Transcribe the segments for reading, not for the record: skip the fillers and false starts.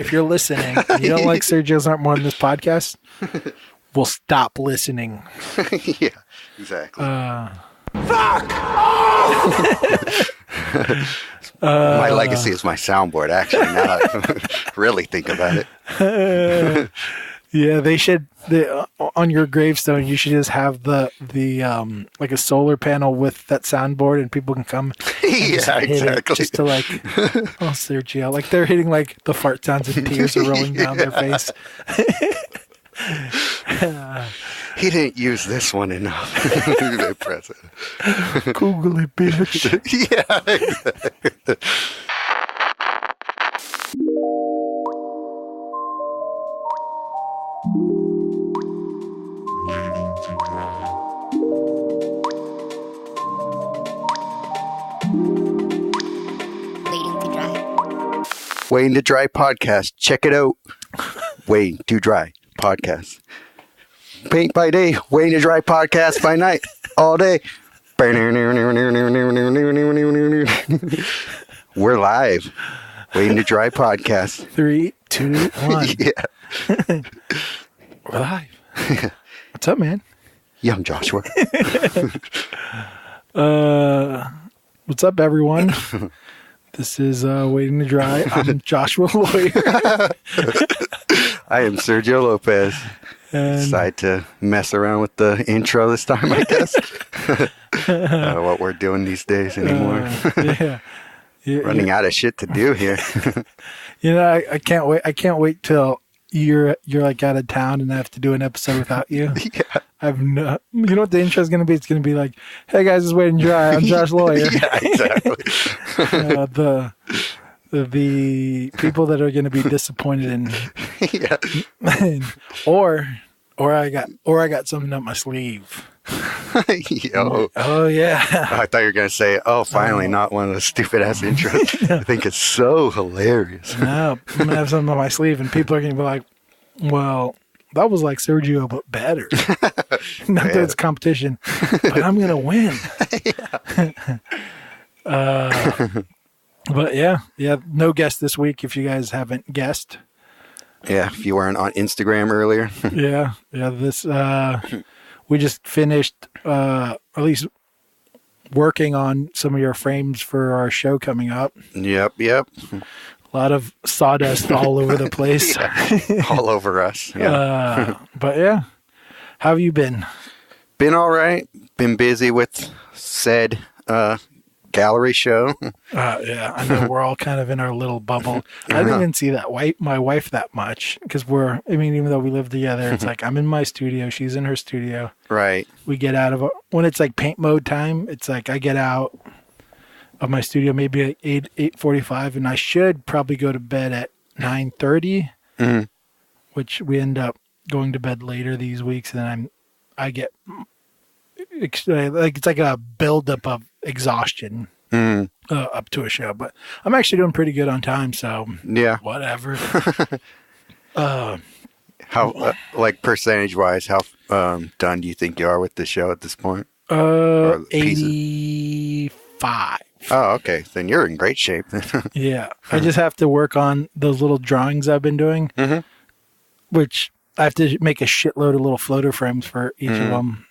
if you're listening and you don't like Sergio's Aren't More Than This podcast, we'll stop listening. Yeah, exactly. Fuck! My legacy is my soundboard, actually, now that I really think about it. Yeah, they should, on your gravestone, you should just have the like a solar panel with that soundboard and people can come and exactly. just to like, oh, Sergio. Like they're hitting like the fart sounds and tears are rolling down their face. He didn't use this one enough. They press it. Google it, bitch. Yeah, exactly. Waiting to Dry podcast. Check it out. Waiting to Dry podcast. Paint by day, Waiting to Dry podcast by night. All day. We're live. Waiting to Dry podcast. 3, 2, 1. Yeah. We're live. What's up, man? Young Joshua. What's up, everyone? This is Waiting to Dry. I'm Joshua Lawyer. I am Sergio Lopez. And Decided to mess around with the intro this time, I guess. What we're doing these days anymore. Running out of shit to do here. You know, I can't wait. I can't wait till you're like out of town and I have to do an episode without you. Yeah. You know what the intro is going to be? It's going to be like, "Hey guys, it's Waiting to Dry. I'm Josh Lawyer." Yeah, exactly. The people that are going to be disappointed in, Yeah. or I got something up my sleeve. Yo. Oh yeah. I thought you were gonna say, "Oh, finally, not one of those stupid ass intros." I think it's so hilarious. No, I'm gonna have something on my sleeve, and people are gonna be like, "Well, that was like Sergio, but better." Not that it's competition, but I'm gonna win. But yeah, no guest this week. If you guys haven't guessed, Yeah, if you weren't on Instagram earlier. yeah. This we just finished at least working on some of your frames for our show coming up. Yep. A lot of sawdust all over the place. Yeah. All over us. Yeah. But yeah, how have you been? Been all right. Been busy with said gallery show. Yeah, I know we're all kind of in our little bubble. I didn't even see my wife that much because even though we live together, it's like I'm in my studio, she's in her studio. Right. We get out of when it's like paint mode time. It's like I get out of my studio maybe at 8:45, and I should probably go to bed at 9:30, which we end up going to bed later these weeks, and I get like it's like a buildup of exhaustion up to a show. But I'm actually doing pretty good on time, so yeah, whatever. How like percentage wise, how done do you think you are with the show at this point? 85. Oh, okay. Then you're in great shape. Yeah. I just have to work on those little drawings I've been doing, which I have to make a shitload of little floater frames for each of them.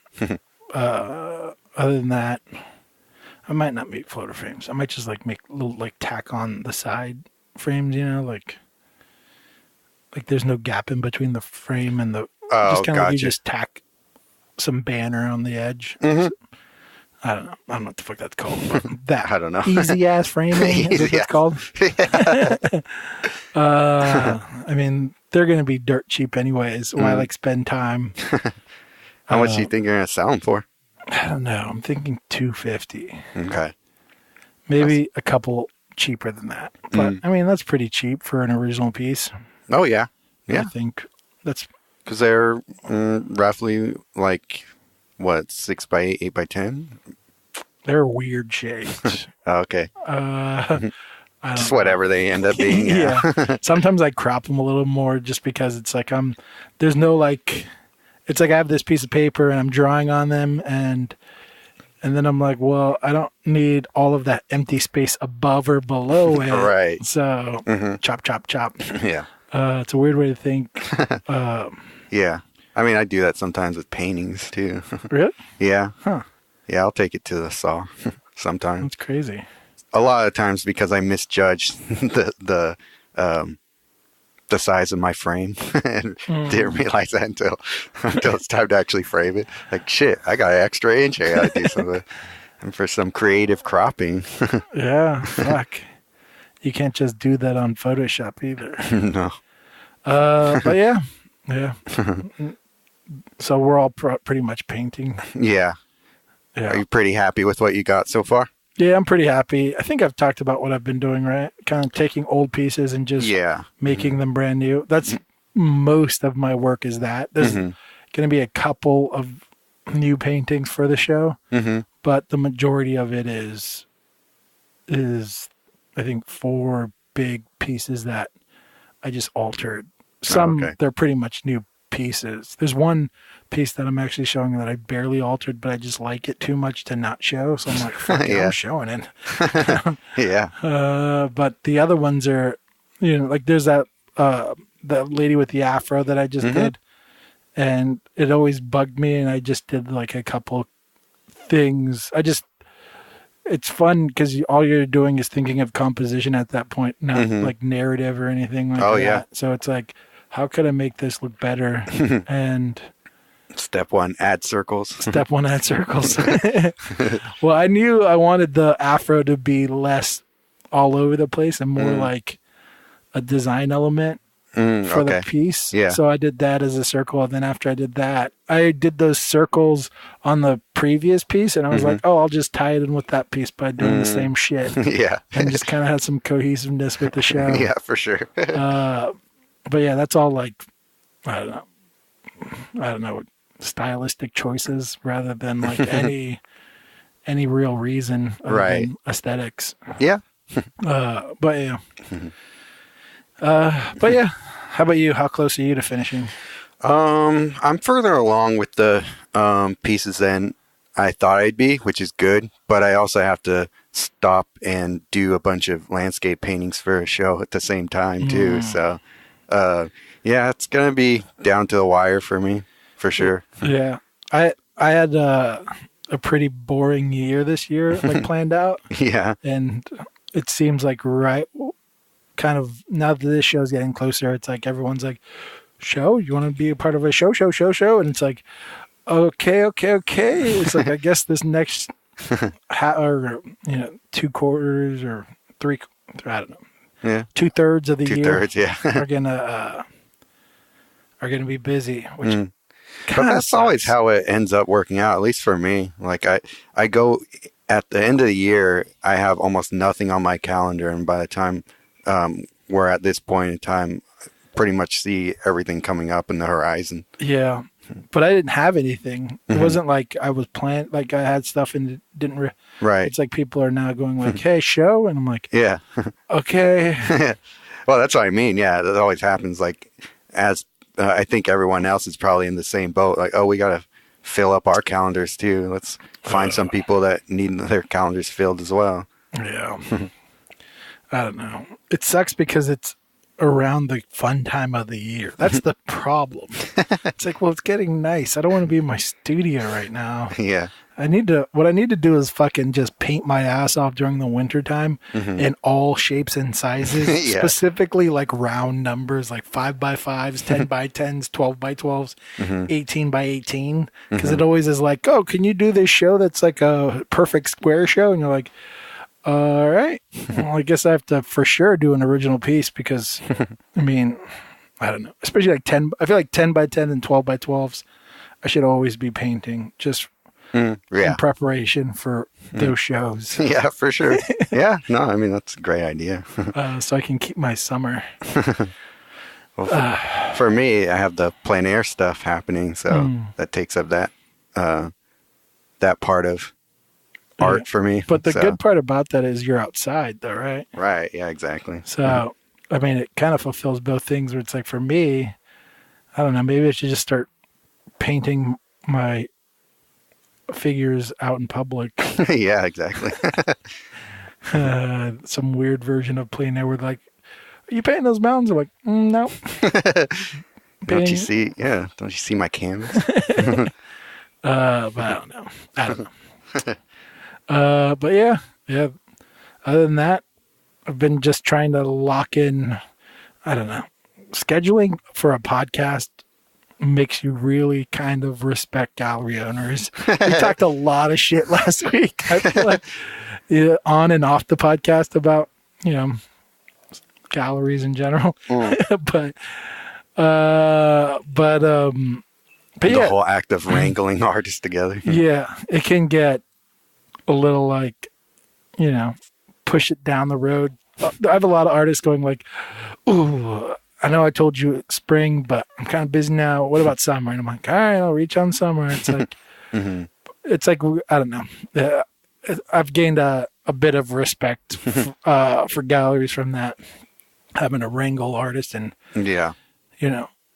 Other than that, I might not make floater frames. I might just like make little like tack on the side frames, like there's no gap in between the frame and the just kind of like you just tack some banner on the edge. I don't know what the fuck that's called. That I don't know. Easy ass framing is what it's called. I mean, they're going to be dirt cheap anyways. Why like spend time? How much do you think you're going to sell them for? I don't know. I'm thinking $250. Okay. Maybe a couple cheaper than that. But I mean, that's pretty cheap for an original piece. Oh yeah. Yeah. I think that's because they're roughly like what 6x8, 8x10. They're weird shapes. Oh, okay. Just whatever they end up being. Yeah. Sometimes I crop them a little more just because it's like there's no like, it's like I have this piece of paper and I'm drawing on them and then I'm like, well, I don't need all of that empty space above or below it. Right. So chop, chop, chop. Yeah. It's a weird way to think. Yeah. I mean, I do that sometimes with paintings too. Really? Yeah. Huh. Yeah, I'll take it to the saw sometimes. That's crazy. A lot of times because I misjudged the size of my frame and didn't realize that until it's time to actually frame it. Like, shit, I got an extra inch. I gotta do something for some creative cropping. Yeah, fuck. You can't just do that on Photoshop either. No. But yeah. So we're all pretty much painting. Yeah. Are you pretty happy with what you got so far? Yeah, I'm pretty happy. I think I've talked about what I've been doing, right? Kind of taking old pieces and just making them brand new. That's most of my work is that. There's going to be a couple of new paintings for the show, but the majority of it is I think 4 big pieces that I just altered. Some, they're pretty much new pieces. There's one piece that I'm actually showing that I barely altered, but I just like it too much to not show. So I'm like, fuck it, I'm showing it. Yeah. But the other ones are, like there's that lady with the afro that I just did. And it always bugged me. And I just did like a couple things. It's fun because all you're doing is thinking of composition at that point, not like narrative or anything like that. Yeah. So it's like, how could I make this look better? And step 1, add circles. Step 1, add circles. Well, I knew I wanted the afro to be less all over the place and more like a design element for the piece. Yeah. So I did that as a circle. And then after I did that, I did those circles on the previous piece. And I was like, I'll just tie it in with that piece by doing the same shit. Yeah. And just kind of had some cohesiveness with the show. Yeah, for sure. But yeah, that's all like, I don't know, stylistic choices rather than like any real reason other than aesthetics. Yeah. But yeah. But yeah, how about you? How close are you to finishing? I'm further along with the pieces than I thought I'd be, which is good. But I also have to stop and do a bunch of landscape paintings for a show at the same time too. So, yeah, it's gonna be down to the wire for me, for sure. Yeah, I had a pretty boring year this year, like planned out. Yeah, and it seems like kind of now that this show's getting closer, it's like everyone's like, "Show? You want to be a part of a show?" And it's like, okay. It's like I guess this next or 2 quarters or 3, I don't know. Yeah, 2/3 of the year. 2/3, yeah, are gonna be busy, which but that's sucks. Always how it ends up working out, at least for me. Like I go at the end of the year, I have almost nothing on my calendar, and by the time we're at this point in time, pretty much see everything coming up in the horizon. Yeah, but I didn't have anything. It wasn't like I was planned. Like I had stuff and didn't. Right. It's like people are now going like, "Hey, show," and I'm like, "Yeah, okay." Well, that's what I mean. Yeah, that always happens. Like as I think everyone else is probably in the same boat. Like, oh, we got to fill up our calendars too. Let's find some people that need their calendars filled as well. Yeah. I don't know. It sucks because it's around the fun time of the year. That's the problem. It's like, well, it's getting nice. I don't want to be in my studio right now. Yeah. What I need to do is fucking just paint my ass off during the winter time in all shapes and sizes, specifically like round numbers, like 5x5s, 10x10s, 12x12s, 18x18. Because it always is like, oh, can you do this show that's like a perfect square show? And you're like, all right. Well, I guess I have to for sure do an original piece because, I mean, I don't know. Especially like 10. I feel like 10x10 and 12x12s, I should always be painting just in preparation for those shows. Yeah, for sure. Yeah. No, I mean, that's a great idea. So I can keep my summer. Well, for me, I have the plein air stuff happening. So that takes up that part of art for me. But the good part about that is you're outside though, right? Right. Yeah, exactly. So, I mean, it kind of fulfills both things where it's like, for me, I don't know, maybe I should just start painting my figures out in public. Yeah, exactly. Some weird version of plein air where like, you painting those mountains? I'm like, no. Don't you see? Yeah. Don't you see my canvas? But I don't know. But yeah. Other than that, I've been just trying to lock in. I don't know. Scheduling for a podcast makes you really kind of respect gallery owners. We talked a lot of shit last week. I feel like on and off the podcast about galleries in general, but the whole act of wrangling artists together. Yeah, it can get a little like, push it down the road. I have a lot of artists going like, ooh, I know I told you spring, but I'm kind of busy now. What about summer? And I'm like, all right, I'll reach on summer. It's like, it's like, I don't know. I've gained a bit of respect for galleries from that, having to wrangle artists and,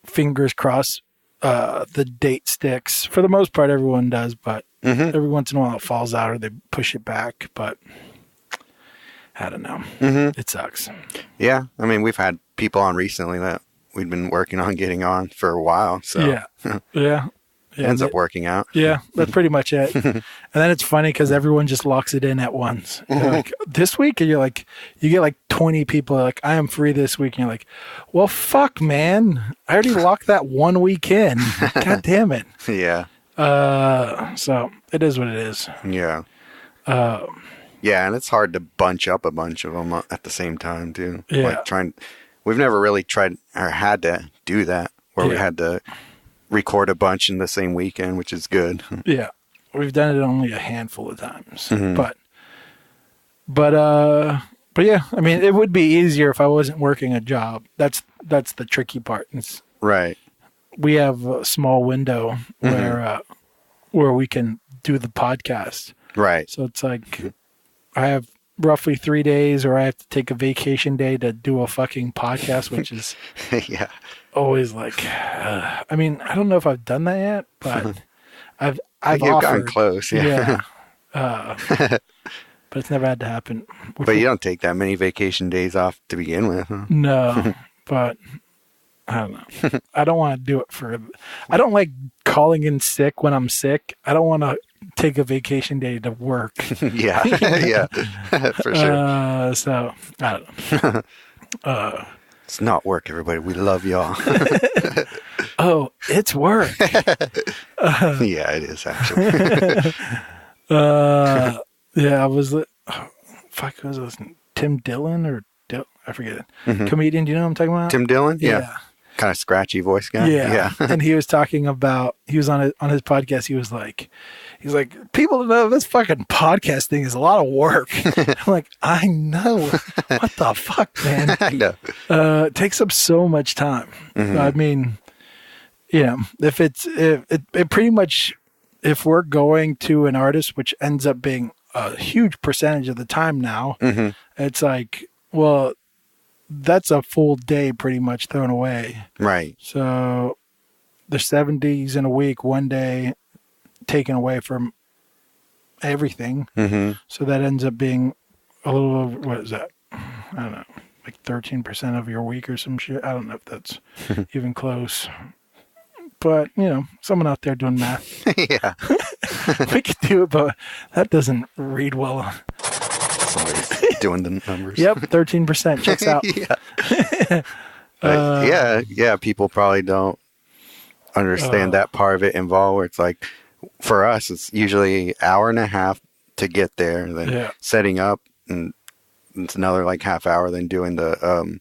fingers crossed, the date sticks. For the most part, everyone does, but every once in a while it falls out or they push it back. But I don't know. It sucks. Yeah. I mean, we've had people on recently that we've been working on getting on for a while. So yeah. It ends up working out. Yeah, that's pretty much it. And then it's funny because everyone just locks it in at once. Like, this week, and you get like 20 people like, I am free this week. And you're like, well, fuck, man. I already locked that 1 week in. God damn it. Yeah. So it is what it is. Yeah. Yeah, and it's hard to bunch up a bunch of them at the same time, too. Yeah. Like we've never really tried or had to do that where we had to record a bunch in the same weekend, which is good. Yeah. We've done it only a handful of times. But yeah, I mean, it would be easier if I wasn't working a job. That's the tricky part. Right. We have a small window where we can do the podcast. Right. So it's like I have roughly 3 days, or I have to take a vacation day to do a fucking podcast, which is always like, I mean, I don't know if I've done that yet, but I've You've gotten close. Yeah. But it's never had to happen. But you don't take that many vacation days off to begin with. Huh? No, but I don't know. I don't want to do it I don't like calling in sick when I'm sick. I don't want to take a vacation day to work. Yeah, for sure. So I don't know. It's not work, everybody. We love y'all. Oh, it's work. Yeah, it is actually. Yeah, I was. Fuck, who was listening? Tim Dillon or I forget it. Comedian. Do you know what I'm talking about? Tim Dillon. Yeah. Kind of scratchy voice guy. Yeah. And he was talking about, he was on his podcast. He was like, people don't know this fucking podcast thing is a lot of work. I'm like, I know. What the fuck, man? I know. It takes up so much time. I mean, if it pretty much, if we're going to an artist, which ends up being a huge percentage of the time now, it's like, well, that's a full day pretty much thrown away. Right. So there's 7 days in a week, 1 day taken away from everything. So that ends up being a little over, what is that? I don't know, like 13% of your week or some shit. I don't know if that's even close. But, someone out there doing math. Yeah. We could do it, but that doesn't read well. Somebody's doing the numbers. Yep, 13% checks out. Yeah. People probably don't understand that part of it involved, where it's like, for us, it's usually an hour and a half to get there, and then setting up, and it's another like half hour, then doing the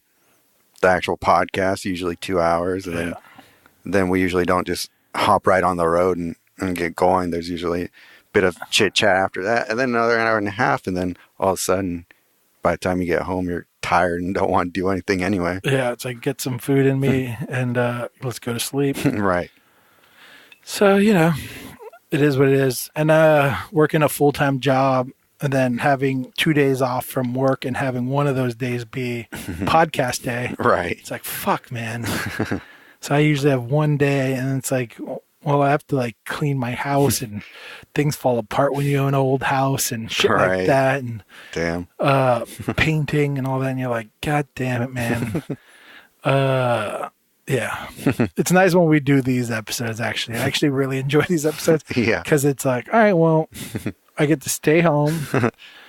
actual podcast, usually 2 hours, and then we usually don't just hop right on the road and get going. There's usually a bit of chit chat after that, and then another hour and a half, and then all of a sudden, by the time you get home, you're tired and don't want to do anything anyway. Yeah, it's like, get some food in me and let's go to sleep. Right. So, it is what it is. And working a full-time job and then having 2 days off from work and having one of those days be podcast day. Right. It's like, fuck, man. So I usually have 1 day, and it's like, well, I have to like clean my house and things fall apart when you own an old house and shit like that. And damn, painting and all that. And you're like, God damn it, man. Yeah. It's nice when we do these episodes, actually. I actually really enjoy these episodes. Yeah. Because it's like, all right, well, I get to stay home.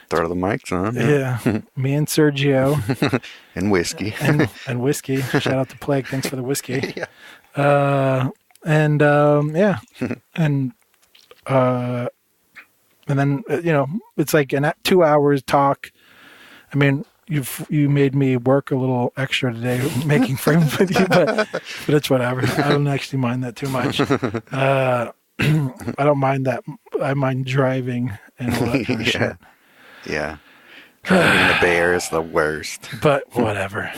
Throw the mics on. Yeah. Me and Sergio. And whiskey. And whiskey. Shout out to Plague. Thanks for the whiskey. Yeah. Yeah. And then, it's like 2 hours talk. I mean, you made me work a little extra today making frames with you, but it's whatever. I don't actually mind that too much. I don't mind that. I mind driving and all that kind of shit. Yeah. Driving the Bear is the worst. But whatever.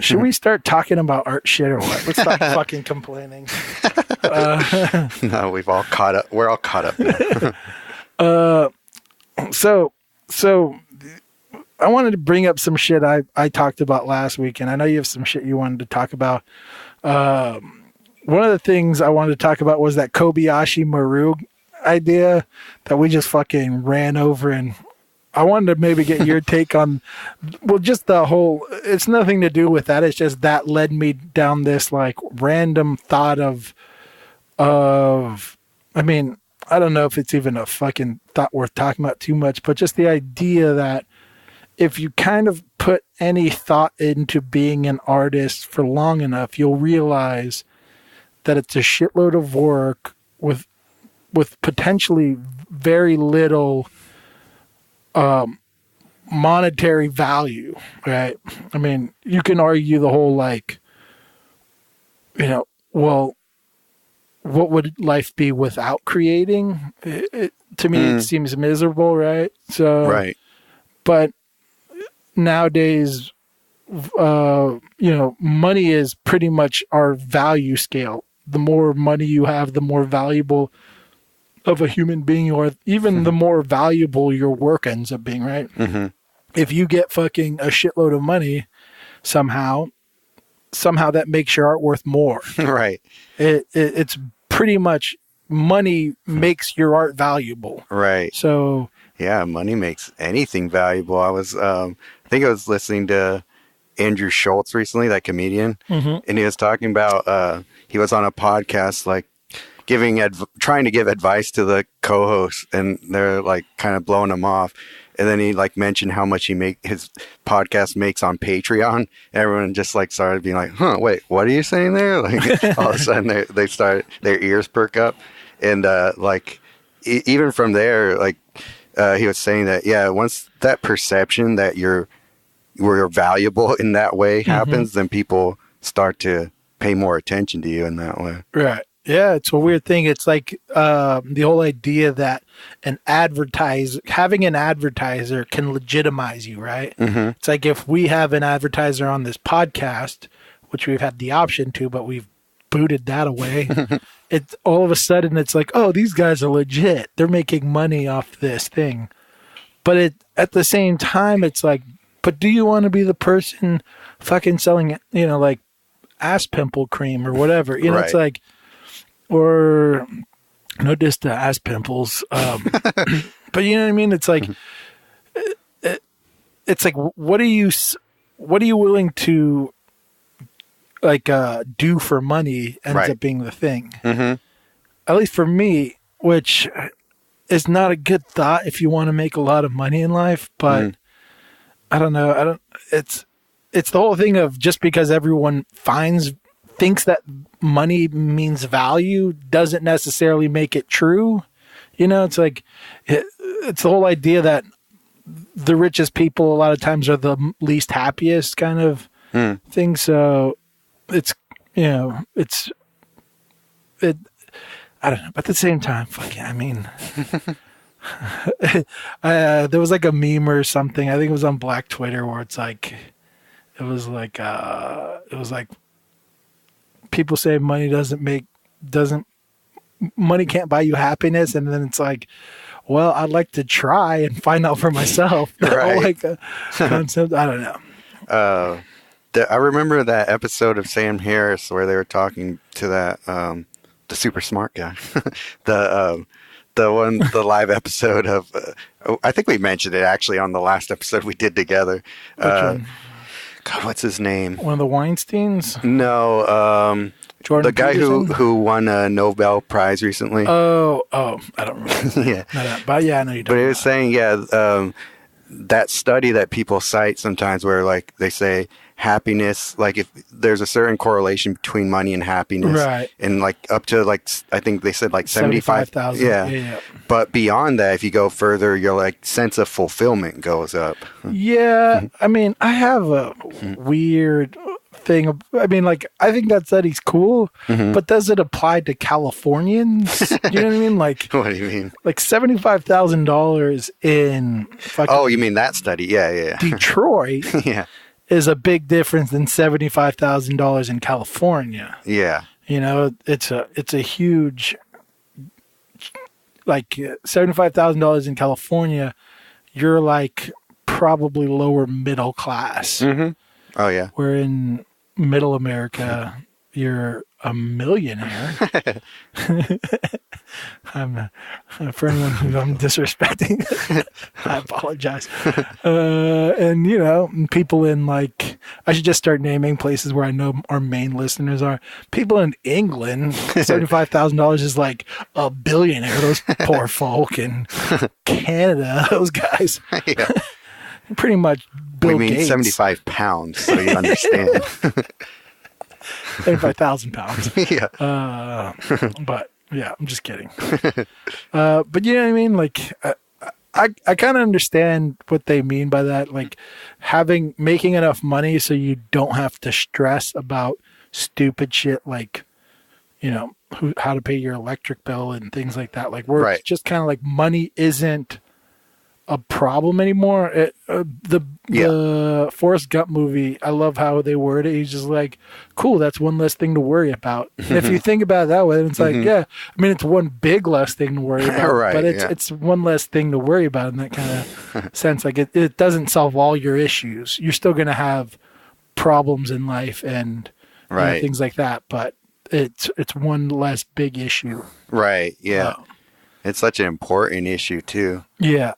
Should we start talking about art shit or what? Let's stop fucking complaining. No, we're all caught up now. So I wanted to bring up some shit I talked about last week, and I know you have some shit you wanted to talk about. One of the things I wanted to talk about was that Kobayashi Maru idea that we just fucking ran over, and I wanted to maybe get your take on, well, just the whole, it's nothing to do with that. It's just that led me down this like random thought of, I mean, I don't know if it's even a fucking thought worth talking about too much, but just the idea that if you kind of put any thought into being an artist for long enough, you'll realize that it's a shitload of work with potentially very little monetary value, right? I mean, you can argue the whole like, well, what would life be without creating? To me, it seems miserable, right? So, right. But nowadays, money is pretty much our value scale. The more money you have, the more valuable of a human being you are, even the more valuable your work ends up being, right? Mm-hmm. If you get fucking a shitload of money somehow that makes your art worth more. Right. It's pretty much money makes your art valuable. Right. So yeah, money makes anything valuable. I think I was listening to Andrew Schultz recently, that comedian, and he was talking about, he was on a podcast, like trying to give advice to the co-hosts, and they're like kind of blowing him off. And then he like mentioned how much his podcast makes on Patreon. Everyone just like started being like, wait, what are you saying there? Like all of a sudden they start, their ears perk up. And even from there, like he was saying that, yeah, once that perception that you're valuable in that way happens, then people start to pay more attention to you in that way. Right. Yeah, it's a weird thing. It's like the whole idea that having an advertiser can legitimize you, right? Mm-hmm. It's like if we have an advertiser on this podcast, which we've had the option to, but we've booted that away. It's all of a sudden it's like, oh, these guys are legit. They're making money off this thing. But at the same time, it's like, but do you want to be the person fucking selling, like ass pimple cream or whatever? Right. It's like, or no diss to ass pimples, but you know what I mean. It's like, it's like, what are you willing to like do for money ends up being the thing. Mm-hmm. At least for me, which is not a good thought if you want to make a lot of money in life. But I don't know. It's the whole thing of just because everyone thinks that money means value doesn't necessarily make it true. It's like, it's the whole idea that the richest people a lot of times are the least happiest kind of thing. So it's, I don't know, but at the same time, I mean, there was like a meme or something. I think it was on Black Twitter where it's like, it was like people say money money can't buy you happiness. And then it's like, well, I'd like to try and find out for myself. Right. Like a concept. I don't know. I remember that episode of Sam Harris where they were talking to that the super smart guy. The live episode of, I think we mentioned it actually on the last episode we did together. God, what's his name? One of the Weinsteins? No, Jordan the guy Peterson? who won a Nobel Prize recently. Oh, I don't remember. Yeah. But yeah, I know you don't. But it was saying, that study that people cite sometimes where like they say happiness, like if there's a certain correlation between money and happiness, right, and like up to like I think they said like 75,000. Yeah. But beyond that, if you go further, your like sense of fulfillment goes up. Yeah, I mean, I have a weird thing. I mean, like, I think that study's cool, but does it apply to Californians? You know what I mean? Like, what do you mean? Like $75,000 in fucking oh, you mean that study? Yeah. Detroit Yeah. is a big difference than $75,000 in California. Yeah. You know, it's a huge, like $75,000 in California, you're like probably lower middle class. Oh yeah. Where in middle America, you're a millionaire. For anyone who I'm disrespecting, I apologize. And you know, people in like, I should just start naming places where I know our main listeners are. People in England, $75,000 is like a billionaire. Those poor folk in Canada, those guys. Yeah. Pretty much Bill We mean Gates. 75 pounds, so you understand. 75,000 pounds. Yeah. But yeah, I'm just kidding. But you know what I mean? Like, I kind of understand what they mean by that. Like making enough money so you don't have to stress about stupid shit like, you know, how to pay your electric bill and things like that. Like where it's just kind of like money isn't a problem anymore. The Forrest Gump movie, I love how they word it. He's just like, cool, that's one less thing to worry about. And if you think about it that way, then it's like, yeah, I mean, it's one big less thing to worry about, right, but it's one less thing to worry about in that kind of sense. Like it doesn't solve all your issues. You're still going to have problems in life and you know, things like that, but it's one less big issue. Right. Yeah. It's such an important issue too. Yeah.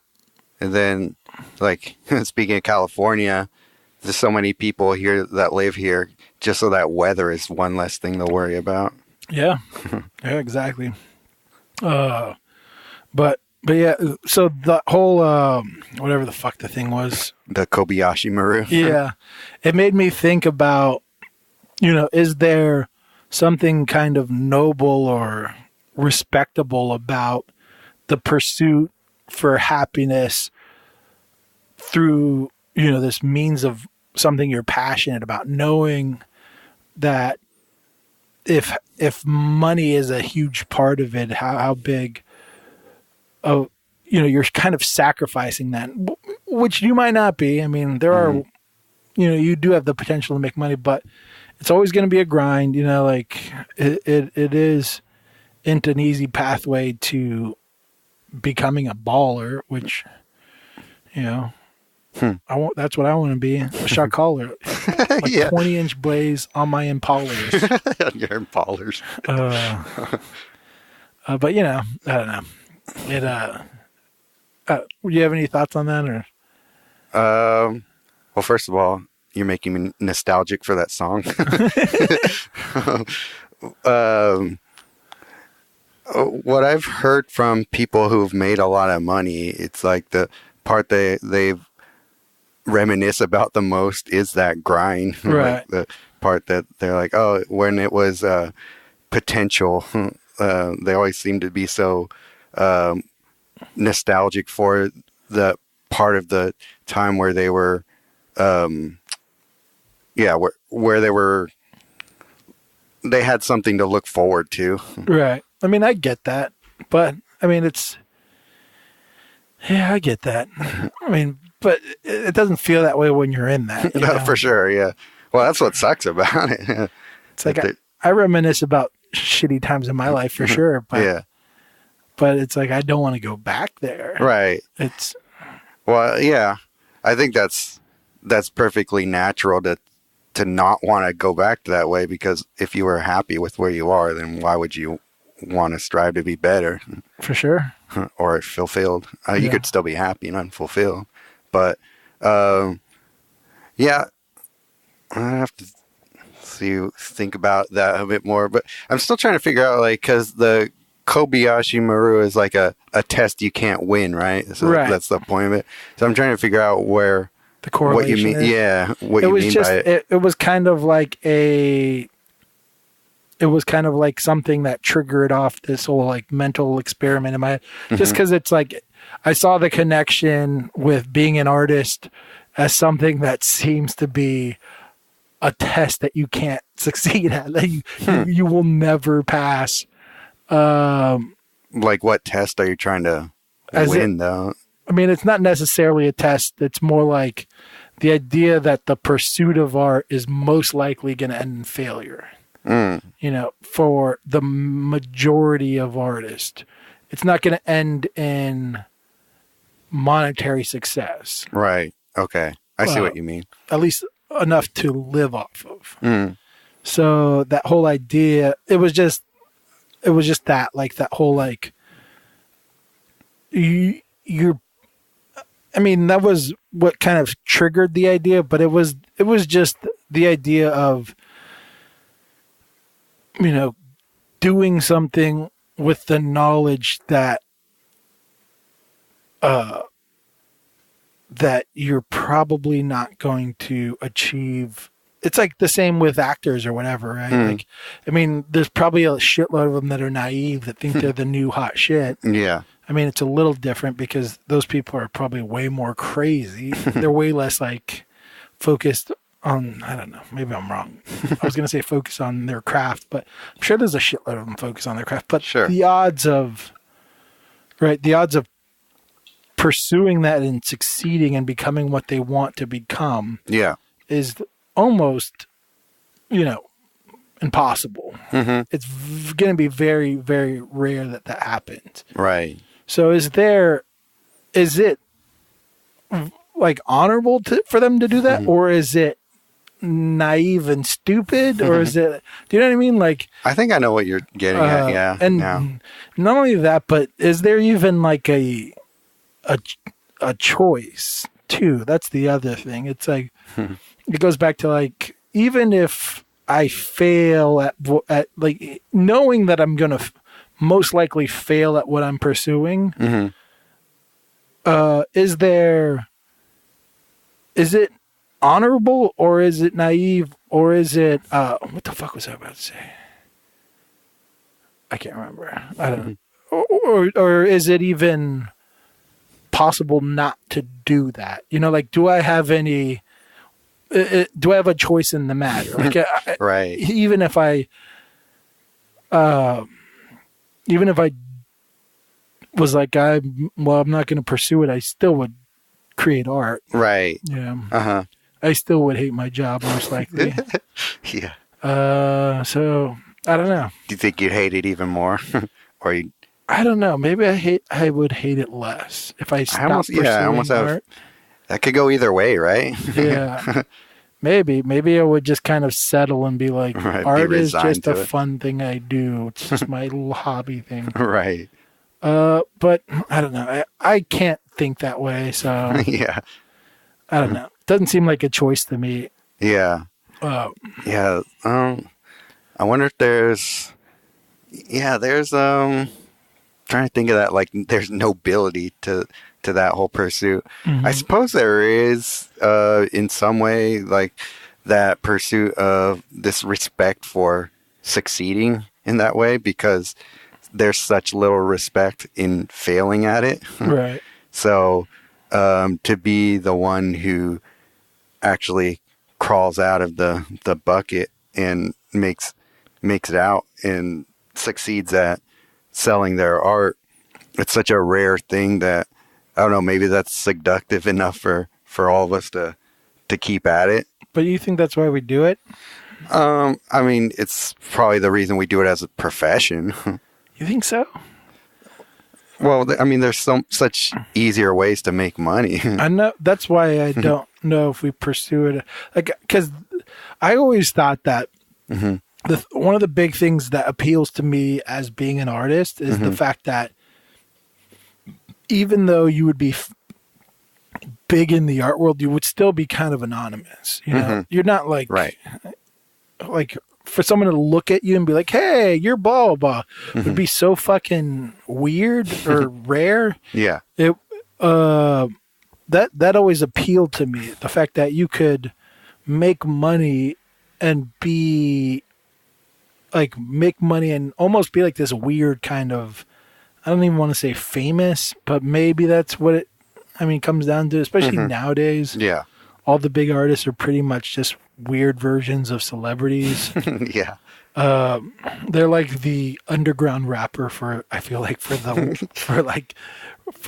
And then, like, speaking of California, there's so many people here that live here just so that weather is one less thing to worry about. Yeah. Yeah, exactly. But yeah, so the whole, whatever the fuck the thing was. The Kobayashi Maru. Yeah. It made me think about, you know, is there something kind of noble or respectable about the pursuit for happiness through, you know, this means of something you're passionate about, knowing that if money is a huge part of it, how big of, you know, you're kind of sacrificing that, which you might not be. I mean, there are, you know, you do have the potential to make money, but it's always going to be a grind, you know, like it is isn't an easy pathway to becoming a baller, which, you know, that's what I want to be, a shot caller, like 20-inch blaze on my Impalas. On your Impalas. But you know, I don't know. Do you have any thoughts on that, or? Well, first of all, you're making me nostalgic for that song. What I've heard from people who've made a lot of money, it's like the part they've reminisce about the most is that grind. Right. Like the part that they're like, oh, when it was potential, they always seem to be so nostalgic for the part of the time where they were, where they had something to look forward to. Right. I mean, I get that, but I mean, I get that. I mean, but it doesn't feel that way when you're in that. You know? For sure. Yeah. Well, that's what sucks about it. It's like I reminisce about shitty times in my life for sure, but but it's like I don't want to go back there. Right. Well, yeah. I think that's perfectly natural to not want to go back to that way, because if you were happy with where you are, then why would you want to strive to be better. For sure. Or fulfilled. You could still be happy and unfulfilled. But, yeah, I have to think about that a bit more. But I'm still trying to figure out, like, because the Kobayashi Maru is like a test you can't win, right? So that's the point of it. So I'm trying to figure out where the correlation what you mean. Is. Yeah, what you mean by it. It was kind of like something that triggered off this whole like mental experiment in my head. Just because it's like I saw the connection with being an artist as something that seems to be a test that you can't succeed at, that you will never pass. Like what test are you trying to win, though? I mean, it's not necessarily a test. It's more like the idea that the pursuit of art is most likely going to end in failure. You know, for the majority of artists, it's not going to end in monetary success. Right. Okay. I see what you mean. At least enough to live off of. So that whole idea, it was just that, like that whole, like, I mean, that was what kind of triggered the idea, but it was just the idea of, you know, doing something with the knowledge that that you're probably not going to achieve. It's like the same with actors or whatever, right? Like, I mean, there's probably a shitload of them that are naive that think they're the new hot shit. Yeah. I mean, it's a little different because those people are probably way more crazy. They're way less like focused on, I don't know, maybe I'm wrong. I was going to say focus on their craft, but I'm sure there's a shitload of them focus on their craft. But the odds of pursuing that and succeeding and becoming what they want to become is almost, you know, impossible. It's going to be very, very rare that happens. Right. So is it like honorable for them to do that, or is it naive and stupid, or is it, do you know what I mean? Like, I think I know what you're getting at. Yeah. And not only that, but is there even like a choice too? That's the other thing. It's like, it goes back to like, even if I fail at like knowing that I'm going to most likely fail at what I'm pursuing, is it honorable, or is it naive, or is it what the fuck was I about to say? I can't remember. I don't know. Or is it even possible not to do that? You know, like, do I have a choice in the matter? Like, right. Even if I was like, I'm not going to pursue it, I still would create art. Right. Yeah. I still would hate my job most likely. Yeah. So I don't know. Do you think you'd hate it even more, or you? I don't know. Maybe I would hate it less if I stopped pursuing art. That could go either way, right? Yeah. Maybe I would just kind of settle and be like, art is just a fun thing I do. It's just my little hobby thing. Right. But I don't know. I can't think that way. So yeah. I don't know. Doesn't seem like a choice to me. Yeah. Yeah. I wonder if there's trying to think of that, like, there's nobility to that whole pursuit. I suppose there is, in some way, like that pursuit of this respect for succeeding in that way, because there's such little respect in failing at it. Right. So, to be the one who actually crawls out of the bucket and makes it out and succeeds at selling their art, it's such a rare thing that, I don't know, maybe that's seductive enough for all of us to keep at it. But you think that's why we do it? I mean, it's probably the reason we do it as a profession. You think so? Well, I mean, there's such easier ways to make money. I know. That's why I don't know if we pursue it. Like, because I always thought that one of the big things that appeals to me as being an artist is the fact that even though you would be big in the art world, you would still be kind of anonymous. You know, you're not like, like for someone to look at you and be like, hey, you're blah, blah, blah, would be so fucking weird or rare. Yeah. It, that always appealed to me. The fact that you could make money and be like, make money and almost be like this weird kind of, I don't even want to say famous, but maybe that's what it, I mean, comes down to, especially nowadays. Yeah. All the big artists are pretty much just weird versions of celebrities. Yeah. They're like the underground rapper for, I feel like, for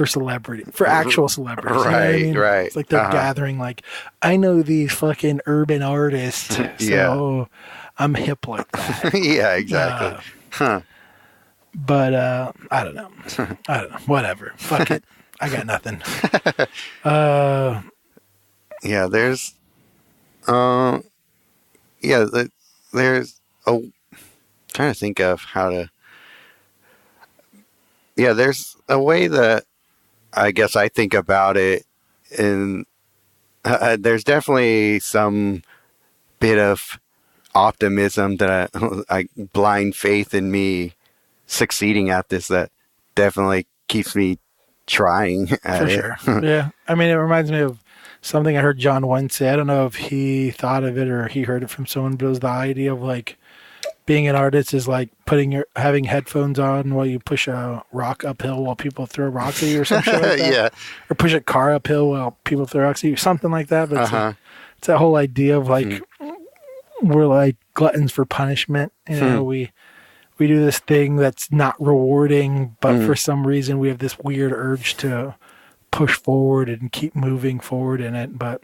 celebrity, for actual celebrities. Right, you know what I mean? right. It's like they're gathering, like, I know these fucking urban artists, so I'm hip like that. Yeah, exactly. But I don't know. Whatever. Fuck it. I got nothing. Yeah, there's trying to think of how to. Yeah, there's a way that I guess I think about it, and there's definitely some bit of optimism that I blind faith in me succeeding at this that definitely keeps me trying at it. For sure. Yeah. I mean, it reminds me of something I heard John once say. I don't know if he thought of it or he heard it from someone, but it was the idea of like being an artist is like having headphones on while you push a rock uphill while people throw rocks at you or some shit like that. Yeah. Or push a car uphill while people throw rocks at you, something like that. But it's that whole idea of like, we're like gluttons for punishment. You know, we do this thing that's not rewarding, but for some reason we have this weird urge to push forward and keep moving forward in it. But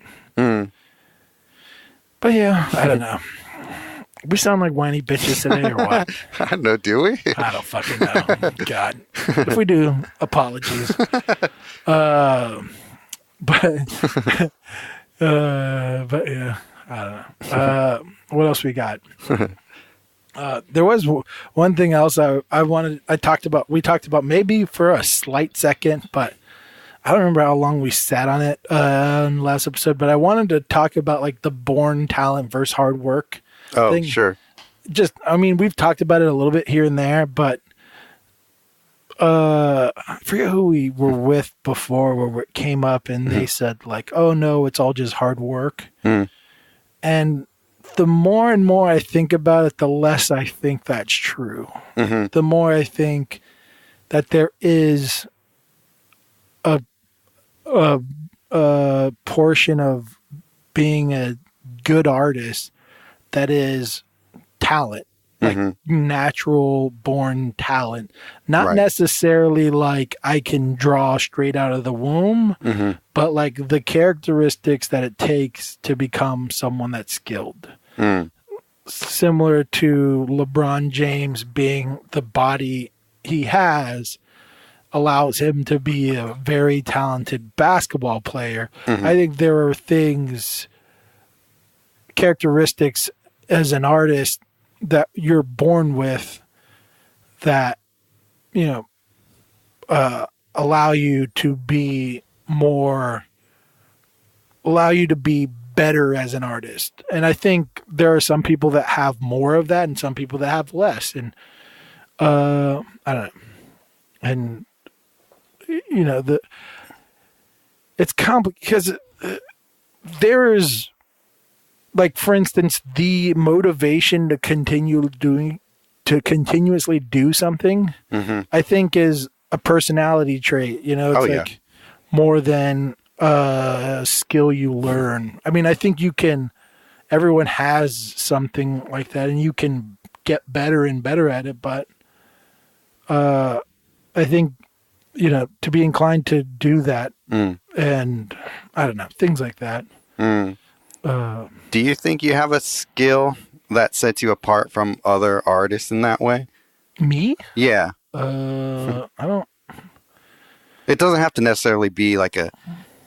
yeah, I don't know. We sound like whiny bitches today or what? I don't know, do we? I don't fucking know. God. If we do, apologies. But yeah, I don't know. What else we got? There was one thing else we talked about maybe for a slight second, but I don't remember how long we sat on it in the last episode, but I wanted to talk about like the born talent versus hard work thing. Sure. I mean, we've talked about it a little bit here and there, but I forget who we were with before where it came up and they said like, oh no, it's all just hard work. And the more and more I think about it, the less I think that's true. The more I think that there is a portion of being a good artist that is talent, like natural born talent, not necessarily like I can draw straight out of the womb, but like the characteristics that it takes to become someone that's skilled. Similar to LeBron James being the body he has allows him to be a very talented basketball player. I think there are characteristics as an artist that you're born with that, you know, allow you to be better as an artist. And I think there are some people that have more of that and some people that have less. And I don't know. And you know, it's complicated because there's like, for instance, the motivation to continuously do something, I think is a personality trait. You know, it's like more than a skill you learn. I mean, I think everyone has something like that and you can get better and better at it. But I think, you know, to be inclined to do that and I don't know, things like that. Do you think you have a skill that sets you apart from other artists in that way? Me? Yeah. I don't. It doesn't have to necessarily be like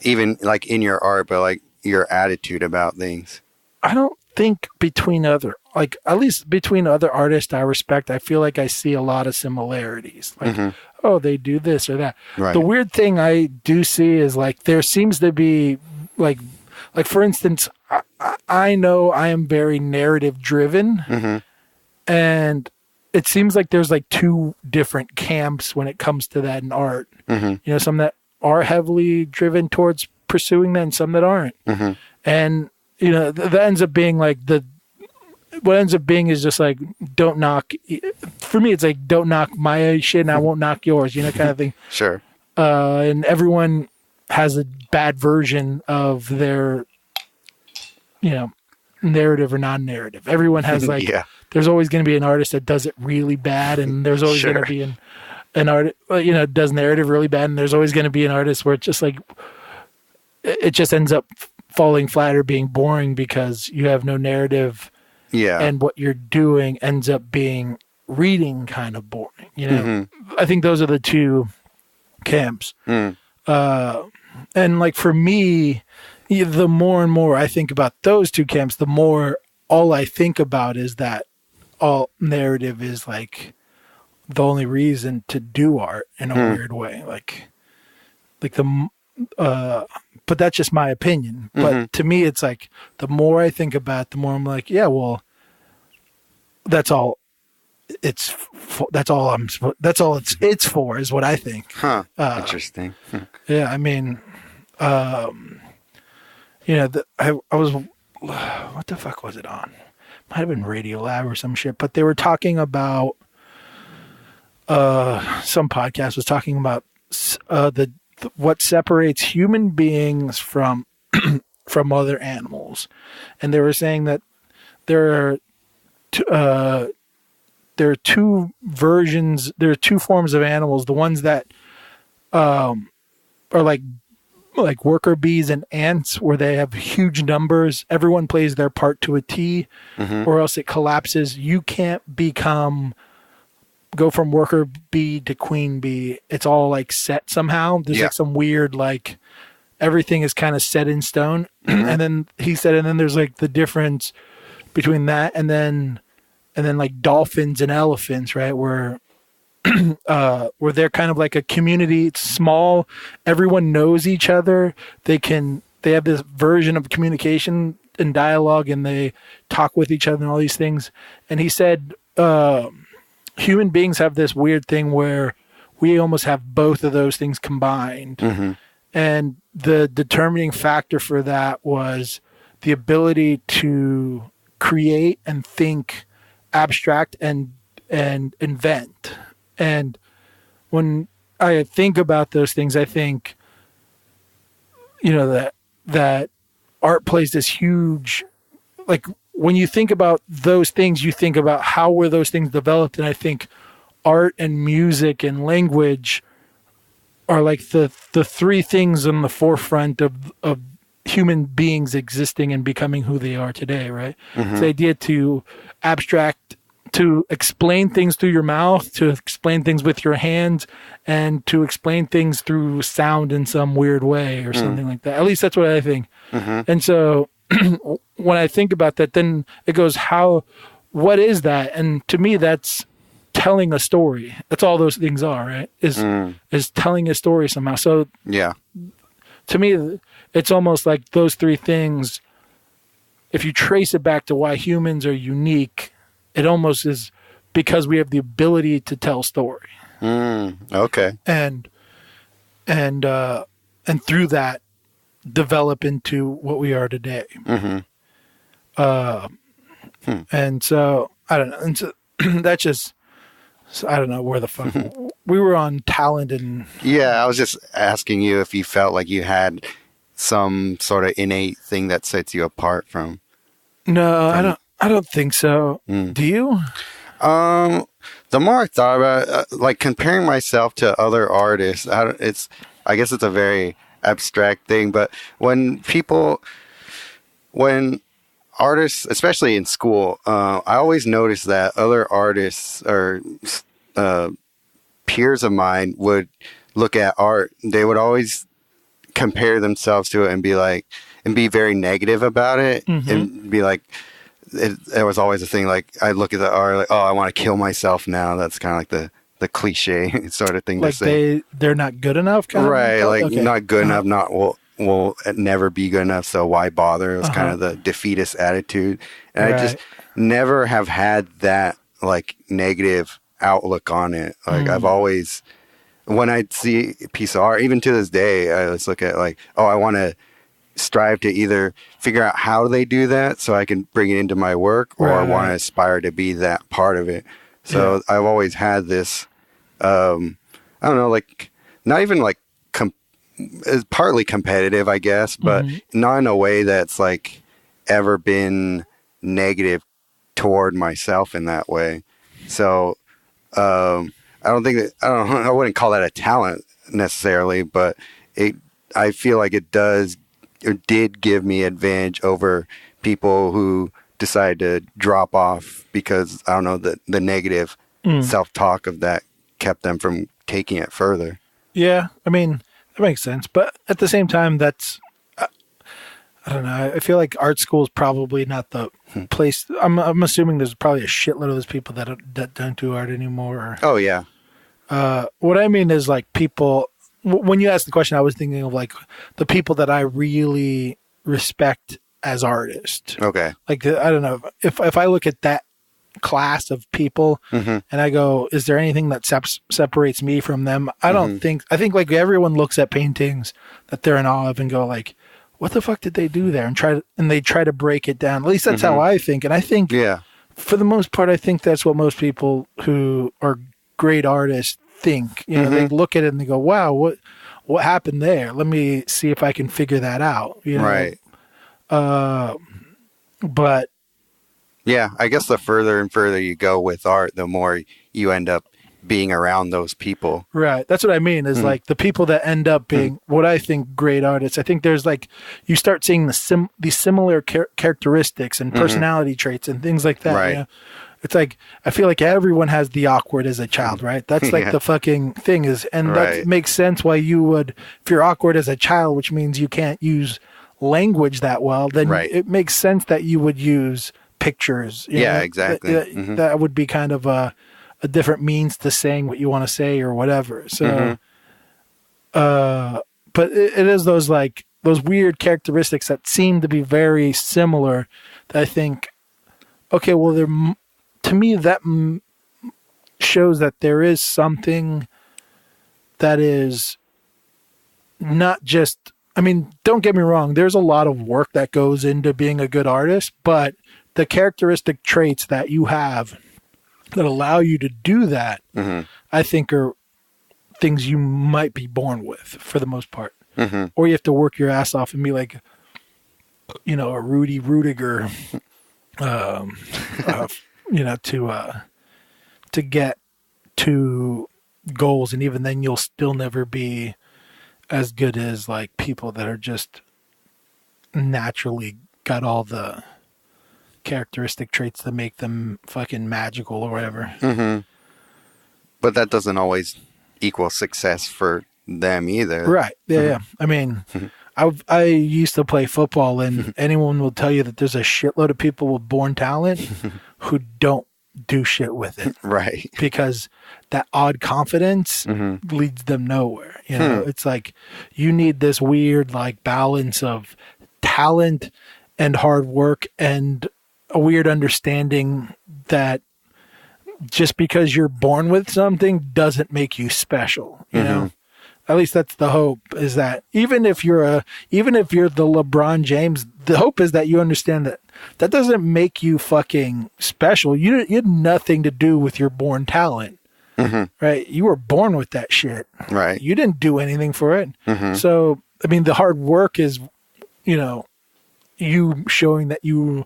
even like in your art, but like your attitude about things. I don't think between other like at least between other artists I respect, I feel like I see a lot of similarities. Like, oh, they do this or that. Right. The weird thing I do see is like there seems to be like for instance, I know I am very narrative driven, and it seems like there's like two different camps when it comes to that in art. You know, some that are heavily driven towards pursuing that and some that aren't. And, you know, that ends up being like what ends up being is just like, don't knock, for me, it's like, don't knock my shit and I won't knock yours, you know, kind of thing. Sure. And everyone has a bad version of their, you know, narrative or non-narrative. Everyone has like, there's always going to be an artist that does it really bad, and there's always going to be an artist, you know, does narrative really bad, and there's always going to be an artist where it's just like, it just ends up falling flat or being boring because you have no narrative. Yeah. And what you're doing ends up being reading kind of boring. You know, I think those are the two camps. And like for me, the more and more I think about those two camps, the more all I think about is that all narrative is like the only reason to do art in a weird way. Like but that's just my opinion. But to me, it's like the more I think about it, the more I'm like, yeah, well, that's all. That's all it's for is what I think. Interesting. Yeah, I mean, you know, I was, what the fuck was it on? Might have been Radio Lab or some shit, but they were talking about, some podcast was talking about what separates human beings from other animals, and they were saying that there are two versions. There are two forms of animals. The ones that are like worker bees and ants, where they have huge numbers. Everyone plays their part to a T, or else it collapses. You can't go from worker bee to queen bee. It's all like set somehow. There's like some weird, like everything is kind of set in stone. And then he said, and then there's like the difference between that and then like dolphins and elephants, right? Where they're kind of like a community. It's small. Everyone knows each other. They have this version of communication and dialogue, and they talk with each other and all these things. And he said, human beings have this weird thing where we almost have both of those things combined. And the determining factor for that was the ability to create and think abstract and invent. And when I think about those things, I think, you know, that art plays this huge, like when you think about those things, you think about how were those things developed. And I think art and music and language are like the three things on the forefront of human beings existing and becoming who they are today, right? It's the idea to abstract, to explain things through your mouth, to explain things with your hands, and to explain things through sound in some weird way or something like that. At least that's what I think. And so when I think about that, then it goes, what is that? And to me, that's telling a story. That's all those things are, right? Is telling a story somehow. So yeah, to me, it's almost like those three things, if you trace it back to why humans are unique, it almost is because we have the ability to tell story. Okay. And through that, develop into what we are today. And so I don't know. And so that's just, I don't know where the fuck we were on talent and. Yeah, I was just asking you if you felt like you had some sort of innate thing that sets you apart from. No, I don't think so. Do you? The more I thought about it, like comparing myself to other artists, I guess it's a very abstract thing, but when artists, especially in school, I always noticed that other artists or peers of mine would look at art. They would always compare themselves to it and be very negative about it, and be like, it was always a thing. Like I look at the art, like, oh, I want to kill myself now. That's kind of like the cliche sort of thing like to say. They're not good enough, kind right? of? Like Okay. not good enough. Not will never be good enough. So why bother? It was kind of the defeatist attitude, and I just never have had that like negative outlook on it. Like I've always, when I see a piece of art, even to this day, I just look at like, oh, I want to strive to either figure out how they do that so I can bring it into my work, or I want to aspire to be that part of it. So I've always had this, I don't know, like not even like it's partly competitive, I guess, but not in a way that's like ever been negative toward myself in that way. So I wouldn't call that a talent necessarily, but I feel like it does or did give me advantage over people who decide to drop off because I don't know, the negative self-talk of that kept them from taking it further. Yeah, I mean, that makes sense. But at the same time, that's, I don't know, I feel like art school is probably not the place. I'm assuming there's probably a shitload of those people that don't do art anymore. Oh, yeah. What I mean is like people, when you asked the question, I was thinking of like the people that I really respect as artists. Okay. Like, I don't know, if I look at that class of people and I go, is there anything that separates me from them? I don't think, I think like everyone looks at paintings that they're in awe of and go like, what the fuck did they do there? And they try to break it down. At least that's how I think. And I think for the most part, I think that's what most people who are great artists think. You know, they look at it and they go, wow, what happened there? Let me see if I can figure that out. You know? Right. But yeah, I guess the further and further you go with art, the more you end up being around those people. Right. That's what I mean is like the people that end up being what I think great artists. I think there's like, you start seeing these similar characteristics and personality traits and things like that. Right. You know? It's like, I feel like everyone has the awkward as a child, right? That's like the fucking thing is, and that makes sense why you would, if you're awkward as a child, which means you can't use language that well, then it makes sense that you would use pictures. You know? Exactly. That would be kind of a different means to saying what you want to say or whatever. So, but it is those like those weird characteristics that seem to be very similar that I think, okay, well, to me, that shows that there is something that is not just, I mean, don't get me wrong, there's a lot of work that goes into being a good artist, but the characteristic traits that you have that allow you to do that, I think are things you might be born with for the most part. Or you have to work your ass off and be like, you know, a Rudy Rudiger, you know, to get to goals. And even then you'll still never be as good as like people that are just naturally got all the characteristic traits that make them fucking magical or whatever. But that doesn't always equal success for them either. Right. Yeah. I mean, I used to play football, and anyone will tell you that there's a shitload of people with born talent who don't do shit with it. Right. Because that odd confidence leads them nowhere. You know, it's like you need this weird like balance of talent and hard work and a weird understanding that just because you're born with something doesn't make you special, you know? At least that's the hope, is that even if you're the LeBron James, the hope is that you understand that doesn't make you fucking special. You had nothing to do with your born talent, right? You were born with that shit. Right. You didn't do anything for it. So, I mean, the hard work is, you know, you showing that you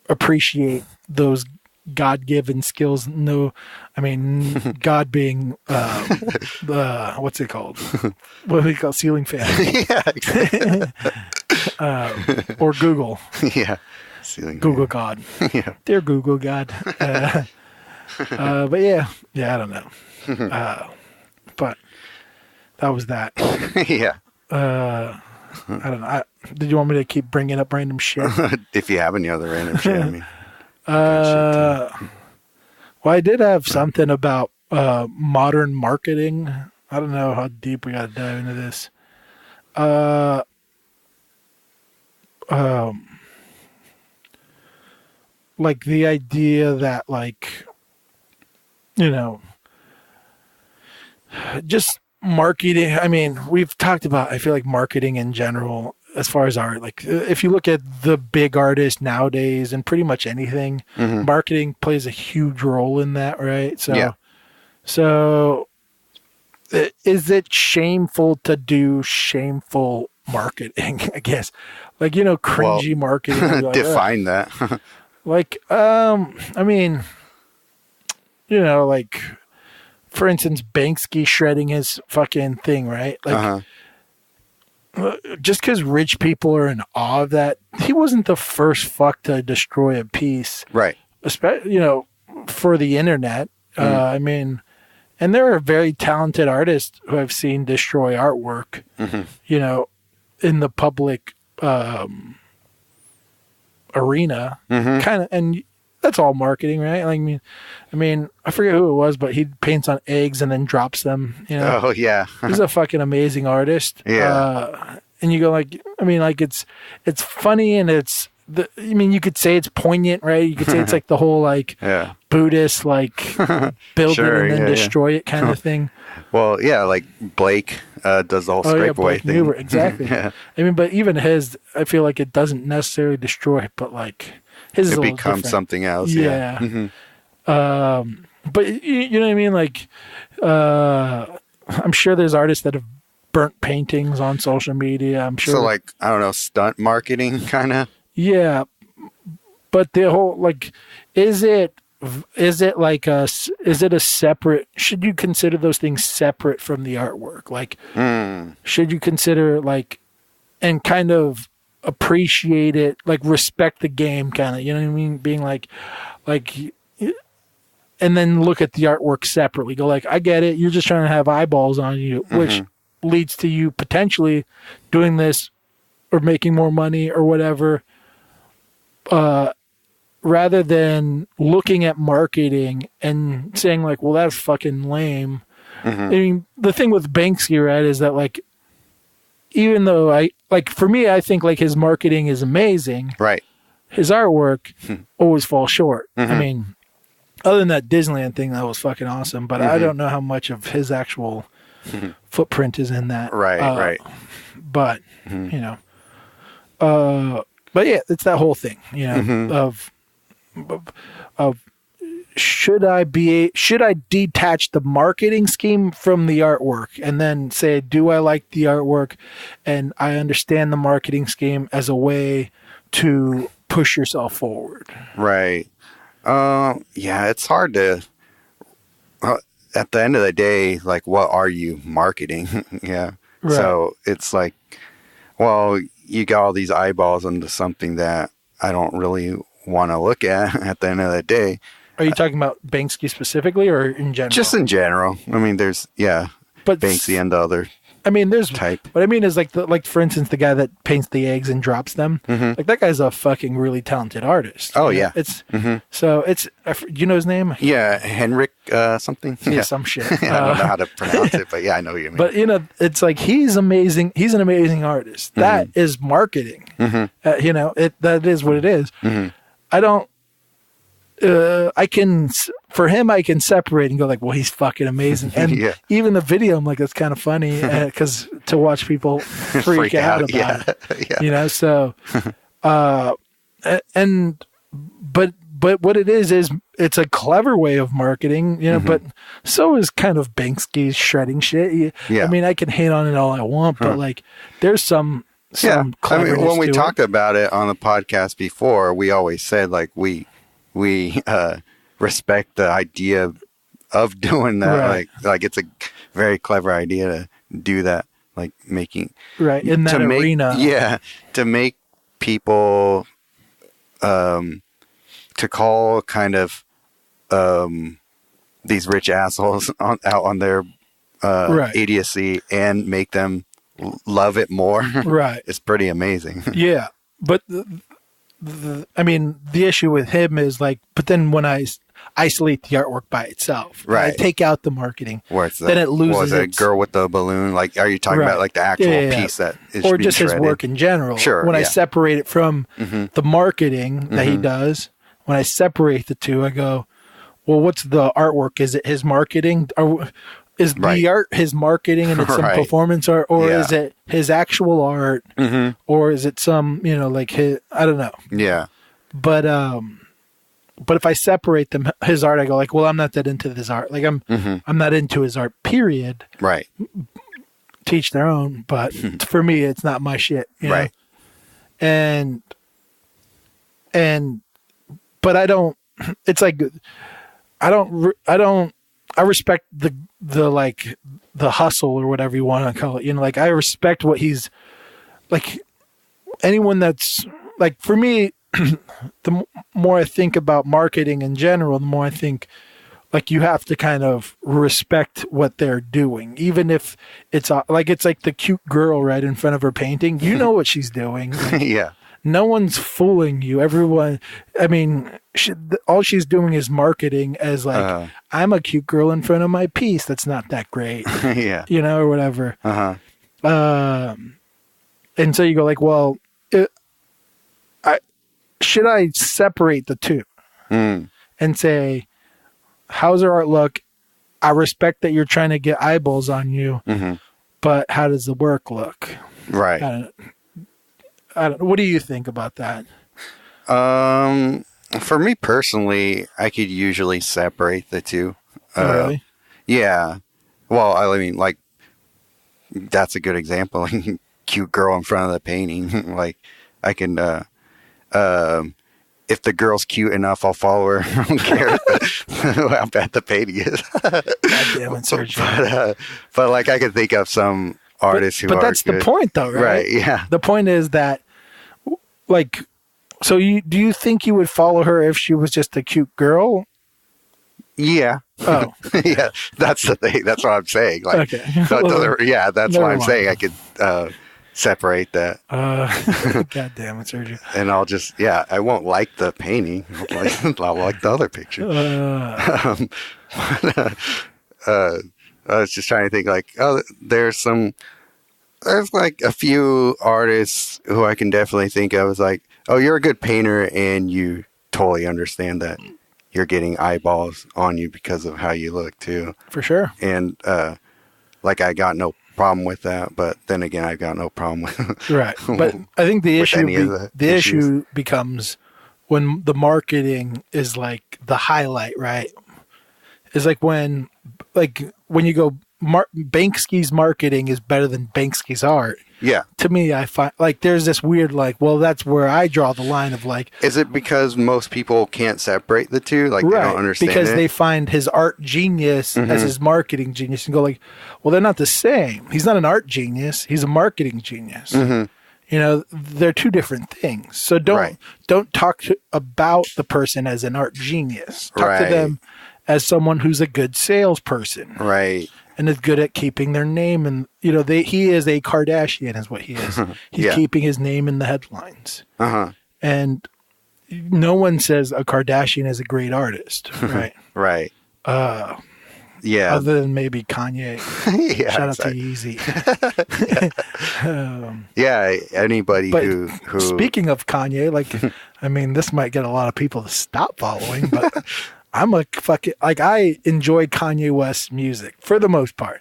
appreciate those God-given skills. No, I mean, God being what's it called? What do we call ceiling fan? Or Google. Yeah, ceiling Google God. Yeah, dear Google God. But yeah, I don't know. But that was that. Yeah. I don't know. Did you want me to keep bringing up random shit? If you have any other random shit, I mean. Well, I did have something about modern marketing. I don't know how deep we got to dive into this. Like the idea that, like, you know, just marketing. I mean, we've talked about, I feel like marketing in general, as far as art, like if you look at the big artists nowadays and pretty much anything, marketing plays a huge role in that, right? So is it shameful to do shameful marketing? I guess, like, cringy marketing. Like, define that. Like, I mean, like, for instance, Banksy shredding his fucking thing, right? Like, just because rich people are in awe of that, he wasn't the first fuck to destroy a piece, right? Especially, for the internet. I mean, and there are very talented artists who I've seen destroy artwork, in the public arena, kind of, and that's all marketing, right? Like, I mean, I forget who it was, but he paints on eggs and then drops them. Oh yeah, he's a fucking amazing artist. Yeah, and you go like, I mean, like it's funny and I mean, you could say it's poignant, right? You could say it's like the whole like Buddhist like build it and then destroy it kind of thing. Well, yeah, like Blake does the whole scrape away thing. Newber, exactly. I mean, but even his, I feel like it doesn't necessarily destroy, but like his it becomes something else. Yeah. But you know what I mean? Like, I'm sure there's artists that have burnt paintings on social media. I'm sure. So like, I don't know, stunt marketing kind of. Yeah, but the whole like, is it like is it a separate? Should you consider those things separate from the artwork? Like, should you consider like, and kind of appreciate it, like respect the game, kind of, you know what I mean? Being like, and then look at the artwork separately. Go like, I get it. You're just trying to have eyeballs on you, which leads to you potentially doing this or making more money or whatever. Rather than looking at marketing and saying like, well, that's fucking lame. I mean, the thing with Banksy, right, is that like, even though for me, I think like his marketing is amazing. Right. His artwork always falls short. I mean, other than that Disneyland thing, that was fucking awesome. But I don't know how much of his actual footprint is in that. Right. But, but yeah, it's that whole thing, of should I detach the marketing scheme from the artwork and then say, do I like the artwork and I understand the marketing scheme as a way to push yourself forward? Right. Yeah, it's hard to, at the end of the day, like, what are you marketing? Yeah. Right. So it's like, well, you got all these eyeballs into something that I don't really want to look at the end of the day. Are you talking about Banksy specifically or in general? Just in general. I mean, there's, but Banksy and the other type. What I mean is like, for instance, the guy that paints the eggs and drops them, like that guy's a fucking really talented artist. Oh, yeah. It's, so it's, do you know his name? Yeah. Henrik, something. Yeah, some shit. I don't know how to pronounce it, but yeah, I know what you mean. But it's like, he's amazing. He's an amazing artist. That is marketing. That is what it is. I don't, I can separate and go like, well, he's fucking amazing. And even the video, I'm like, that's kind of funny because to watch people freak out about it, so, but what it is it's a clever way of marketing, but so is kind of Banksy's shredding shit. I mean, I can hate on it all I want, but like, there's some cleverness. I mean, when we talked about it on the podcast before, we always said like, we respect the idea of doing that. Right. Like it's a very clever idea to do that, like making in that arena. To make people, to call kind of these rich assholes out on their idiocy and make them love it more. Right, it's pretty amazing. Yeah, but the issue with him is like, but then when I isolate the artwork by itself, right? I take out the marketing, then it loses. Was it girl with the balloon? Like, are you talking about like the actual piece that is or being just shredded? his work in general? Sure. When I separate it from the marketing that he does, when I separate the two, I go, well, what's the artwork? Is it his marketing? Or is the art his marketing and it's some performance art, or is it his actual art, or is it some, like his? I don't know. Yeah. But if I separate them, his art, I go like, well, I'm not that into this art. Like I'm not into his art. Period. Right. Teach their own, but for me, it's not my shit. Right. And but I don't. It's like I respect the like the hustle or whatever you want to call it. Like I respect what he's like. Anyone that's like, for me, the more I think about marketing in general, the more I think like you have to kind of respect what they're doing, even if it's like the cute girl right in front of her painting. You know what she's doing. Like, yeah. No one's fooling you. Everyone, I mean, all she's doing is marketing as like, I'm a cute girl in front of my piece. That's not that great. Yeah. Or whatever. And so you go like, well, should I separate the two and say, how's her art look? I respect that you're trying to get eyeballs on you, but how does the work look? Right. I don't know. What do you think about that? For me personally, I could usually separate the two. Really? Yeah. Well, I mean, like, that's a good example. Cute girl in front of the painting. Like, I can, if the girl's cute enough, I'll follow her. I don't care how bad the painting is. God damn it, Sergio. But like, I could think of some artists who are. But that's good. The point, though, right? Right. Yeah. The point is that, like, so do you think you would follow her if she was just a cute girl? Yeah. Oh. Yeah. That's the thing. That's what I'm saying. Like, okay. Yeah. That's what I'm saying. I could separate that. God damn it, Sergio. And I'll just, I won't like the painting. I'll like the other picture. I was just trying to think like, there's like a few artists who I can definitely think of as like, oh, you're a good painter and you totally understand that you're getting eyeballs on you because of how you look too. For sure. And like I got no problem with that, but then again, I got no problem with right. But I think the issue becomes when the marketing is like the highlight, right? It's like when you go, Banksy's marketing is better than Banksy's art. Yeah. To me, I find like there's this weird like, well, that's where I draw the line of like. Is it because most people can't separate the two? Like they don't understand because they find his art genius as his marketing genius and go like, well, they're not the same. He's not an art genius. He's a marketing genius. They're two different things. So don't talk about the person as an art genius. Talk to them as someone who's a good salesperson. Right. And is good at keeping their name. And, he is a Kardashian is what he is. He's keeping his name in the headlines. And no one says a Kardashian is a great artist. Right. Right. Yeah. Other than maybe Kanye. Shout out to Yeezy. Anybody who. Speaking of Kanye, like, I mean, this might get a lot of people to stop following, but I'm a fucking, like, I enjoy Kanye West's music for the most part.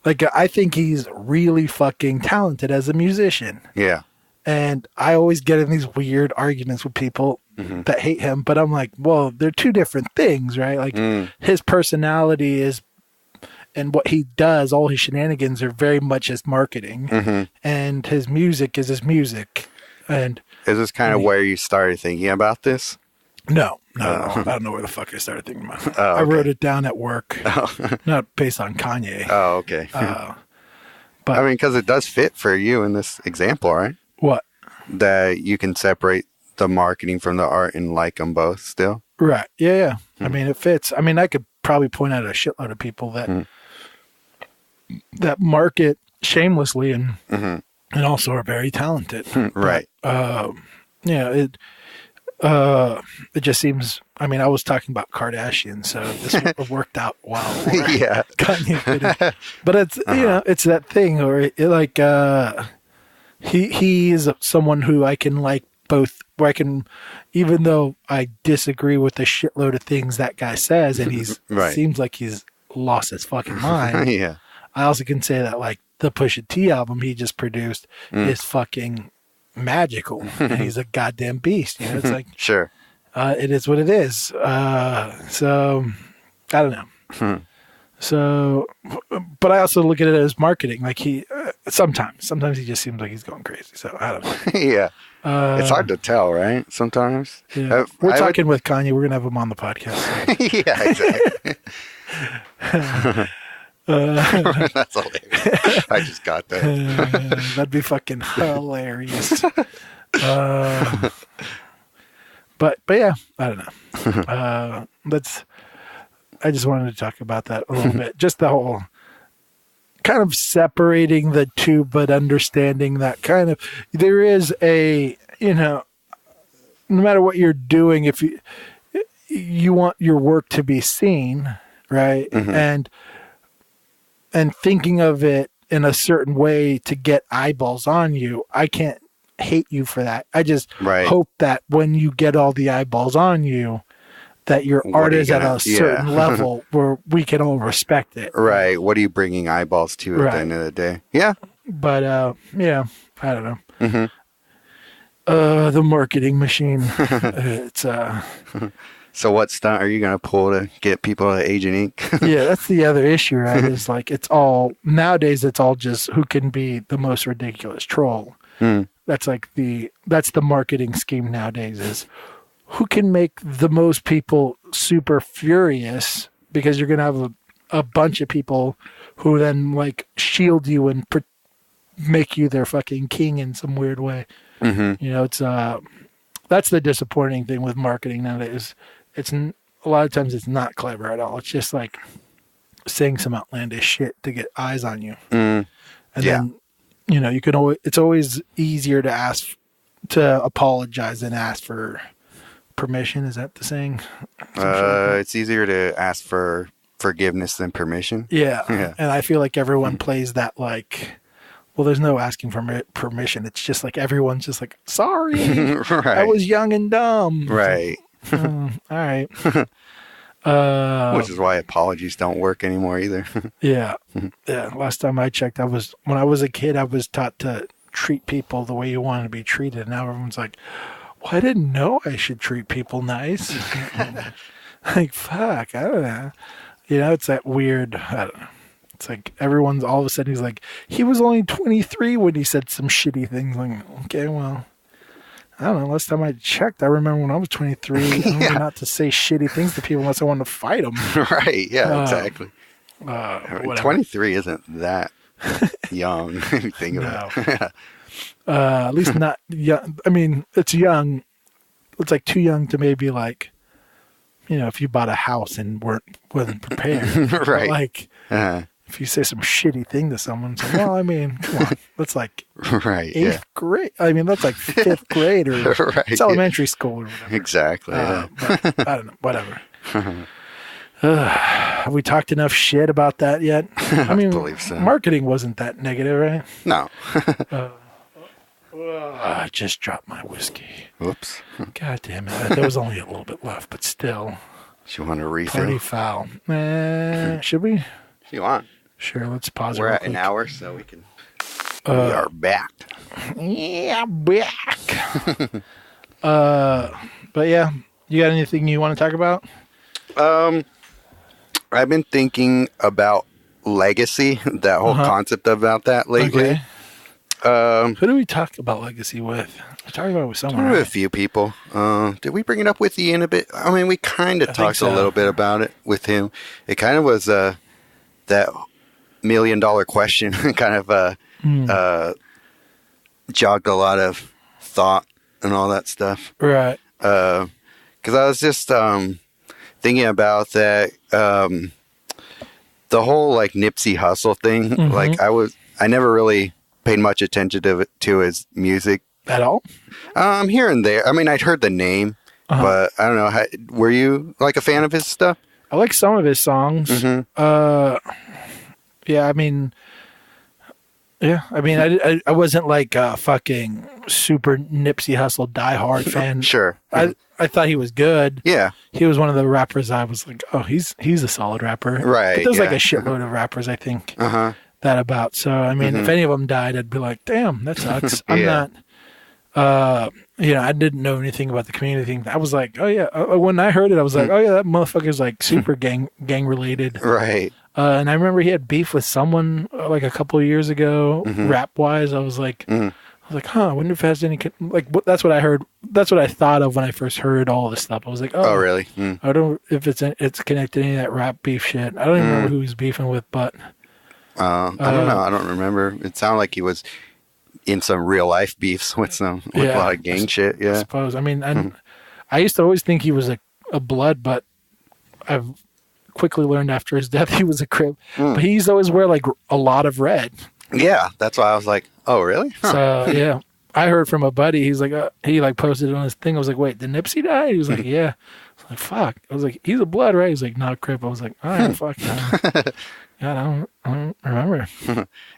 Like, I think he's really fucking talented as a musician. Yeah. And I always get in these weird arguments with people that hate him, but I'm like, well, they're two different things, right? Like, his personality is, and what he does, all his shenanigans are very much his marketing, and his music is his music. And is this kind of where you started thinking about this? No. I don't know where the fuck I started thinking about it. I wrote it down at work, not based on Kanye. Oh, okay. But I mean, because it does fit for you in this example, right? What? That you can separate the marketing from the art and like them both still? Right. Yeah. I mean, it fits. I mean, I could probably point out a shitload of people that market shamelessly and also are very talented. Right. It just seems. I mean, I was talking about Kardashian, so this worked out well. Yeah. But it's it's that thing where he is someone who I can like both. Where I can, even though I disagree with a shitload of things that guy says, and seems like he's lost his fucking mind. Yeah. I also can say that like the Pusha T album he just produced is fucking magical. And he's a goddamn beast. It's like sure. It is what it is. So I don't know. So, but I also look at it as marketing. Like he sometimes he just seems like he's going crazy. So I don't know. Yeah. It's hard to tell, right? Sometimes. Yeah. We're talking with Kanye. We're gonna have him on the podcast. Yeah, exactly. That's hilarious. I just got that. That'd be fucking hilarious. But yeah, I don't know. I just wanted to talk about that a little bit. Just the whole kind of separating the two, but understanding that kind of there is a, no matter what you're doing, if you want your work to be seen, right? And thinking of it in a certain way to get eyeballs on you, I can't hate you for that. I just hope that when you get all the eyeballs on you, that your art is at a certain level where we can all respect it. Right. What are you bringing eyeballs to at the end of the day? Yeah. But, I don't know. The marketing machine. It's So what stunt are you going to pull to get people to Agent Ink? Yeah, that's the other issue, right? Is like nowadays it's all just who can be the most ridiculous troll. That's the marketing scheme nowadays is who can make the most people super furious, because you're going to have a bunch of people who then like shield you and make you their fucking king in some weird way. It's that's the disappointing thing with marketing nowadays. It's a lot of times it's not clever at all. It's just like saying some outlandish shit to get eyes on you. And then, you can always, it's always easier to apologize than ask for permission. Is that the saying? It's easier to ask for forgiveness than permission. Yeah. And I feel like everyone plays that like, well, there's no asking for permission. It's just like everyone's just like, sorry, I was young and dumb. Right. All right. Which is why apologies don't work anymore either. Yeah. Last time I checked, when I was a kid, I was taught to treat people the way you want to be treated. Now everyone's like, well, I didn't know I should treat people nice. Like, fuck, I don't know. It's that weird, I don't know. It's like everyone's all of a sudden he's like, he was only 23 when he said some shitty things. Like, okay, well, I don't know. Last time I checked, I remember when I was 23, not to say shitty things to people unless I wanted to fight them. Right. Yeah, exactly. 23 isn't that young if you think about it. At least not young. I mean, it's young. It's like too young to maybe like, if you bought a house and wasn't prepared. Right. But like, if you say some shitty thing to someone, it's like, well, I mean, come on. That's like eighth grade. I mean, that's like fifth grade or it's elementary school or whatever. Exactly. But I don't know. Whatever. Have we talked enough shit about that yet? I mean, believe so. Marketing wasn't that negative, right? No. I just dropped my whiskey. Whoops. God damn it. There was only a little bit left, but still. Do you want to refill? Party foul. Should we? If you want. Sure, let's pause it. We're at an hour, so we can. We are back. Yeah, back. But yeah, you got anything you want to talk about? I've been thinking about legacy, that whole concept about that lately. Okay. Who do we talk about legacy with? We talked about it with someone. With a few people. Did we bring it up with Ian a bit? I mean, we kind of talked a little bit about it with him. It kind of was that $1 million question kind of jogged a lot of thought and all that stuff. Right. Because I was just thinking about that, the whole like Nipsey Hussle thing. Like I never really paid much attention to his music At all? Here and there. I mean, I'd heard the name, but I don't know. Were you like a fan of his stuff? I like some of his songs. Yeah, I mean, I wasn't like a fucking super Nipsey Hussle diehard fan. Sure. I thought he was good. Yeah. He was one of the rappers I was like, oh, he's a solid rapper. Right. But there's like a shitload of rappers, I think, that about. So, I mean, if any of them died, I'd be like, damn, that sucks. I'm not, I didn't know anything about the community thing. I was like, oh, yeah. When I heard it, I was like, oh, yeah, that motherfucker's like super gang related. Right. And I remember he had beef with someone like a couple of years ago, rap wise. I was like, I wonder if it has any, that's what I heard. That's what I thought of when I first heard all this stuff. I was like, oh really? I don't, if it's connected to any of that rap beef shit. I don't even remember who he's beefing with, but. I don't know. I don't remember. It sounded like he was in some real life beefs with a lot of gang shit. Yeah. I suppose. I mean, I used to always think he was a blood, but I've quickly learned after his death he was a Crip. But he used to always wear like a lot of red. Yeah, that's why I was like, oh, really? Huh. So, yeah. I heard from a buddy, he's like, he like posted it on his thing. I was like, wait, did Nipsey die? He was like, yeah. I was like, fuck. I was like, he's a blood, right? He's like, not a Crip. I was like, all right, fuck. Yeah, I don't remember.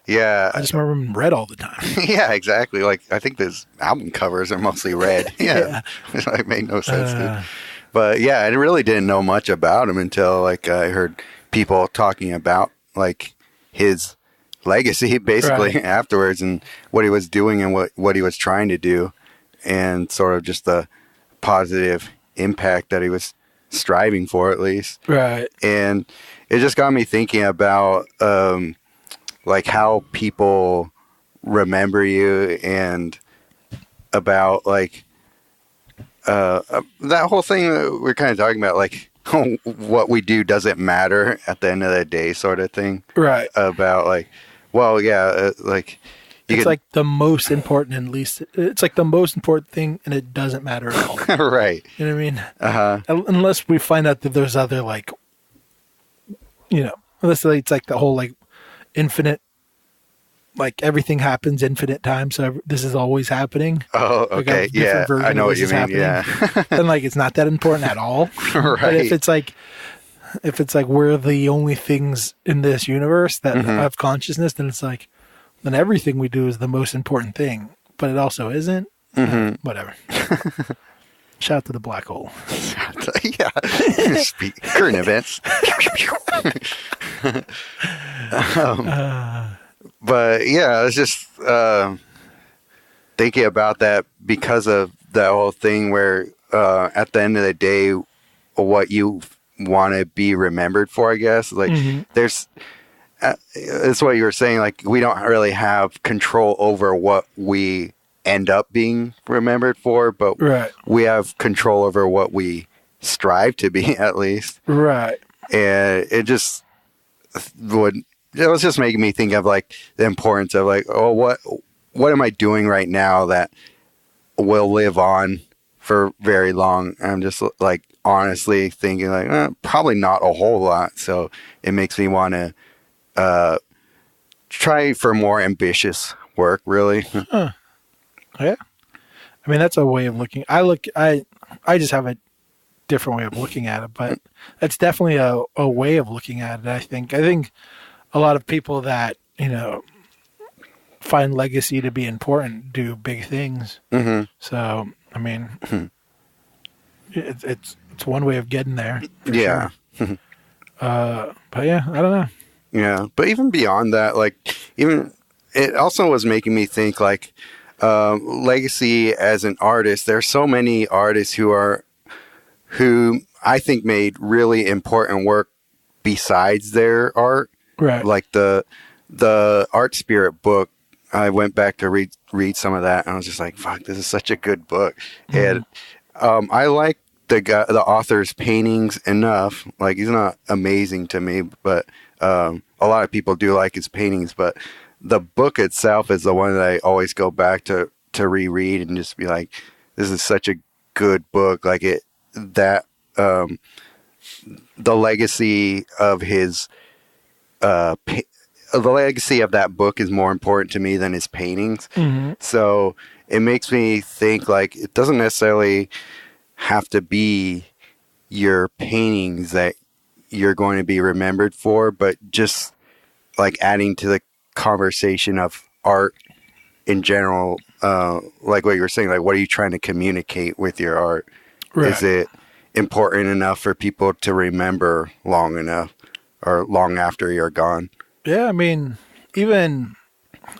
Yeah. I just remember him in red all the time. Yeah, exactly. Like, I think his album covers are mostly red. Yeah. It made no sense, dude. But yeah, I really didn't know much about him until like I heard people talking about like his legacy basically afterwards and what he was doing and what he was trying to do and sort of just the positive impact that he was striving for at least. Right. And it just got me thinking about like how people remember you and about like that whole thing that we're kind of talking about, like what we do doesn't matter at the end of the day sort of thing. Right. About like, well, yeah, like it's like the most important and least. It's like the most important thing, and it doesn't matter at all. Right. You know what I mean? Unless we find out that there's other like, unless it's like the whole like infinite, like everything happens infinite times, so this is always happening. Oh, okay, like yeah, I know what you mean. Yeah, and like it's not that important at all. Right. But if it's like we're the only things in this universe that have consciousness, then it's like, then everything we do is the most important thing, but it also isn't. Whatever. Shout out to the black hole. Yeah. Current events. But yeah, I was just thinking about that because of that whole thing where at the end of the day, what you want to be remembered for, I guess. Like there's, it's what you were saying, like we don't really have control over what we end up being remembered for, but we have control over what we strive to be at least. Right. And it just it was just making me think of like the importance of like, oh, what am I doing right now that will live on for very long? I'm just like honestly thinking like probably not a whole lot. So it makes me want to try for more ambitious work, really. Yeah, I mean that's a way of looking. I just have a different way of looking at it, but that's definitely a way of looking at it. I think a lot of people that find legacy to be important do big things. So I mean, it's one way of getting there. Yeah. Sure. But yeah, I don't know. Yeah, but even beyond that, like even it also was making me think like legacy as an artist. There's so many artists who I think made really important work besides their art. Right. Like the Art Spirit book, I went back to read some of that, and I was just like, "Fuck, this is such a good book." And I like the author's paintings enough. Like he's not amazing to me, but a lot of people do like his paintings. But the book itself is the one that I always go back to reread and just be like, "This is such a good book." Like the legacy of his the legacy of that book is more important to me than his paintings. So it makes me think like it doesn't necessarily have to be your paintings that you're going to be remembered for, but just like adding to the conversation of art in general, like what you were saying, like what are you trying to communicate with your art? Right. Is it important enough for people to remember long enough or long after you're gone? Yeah, I mean, even,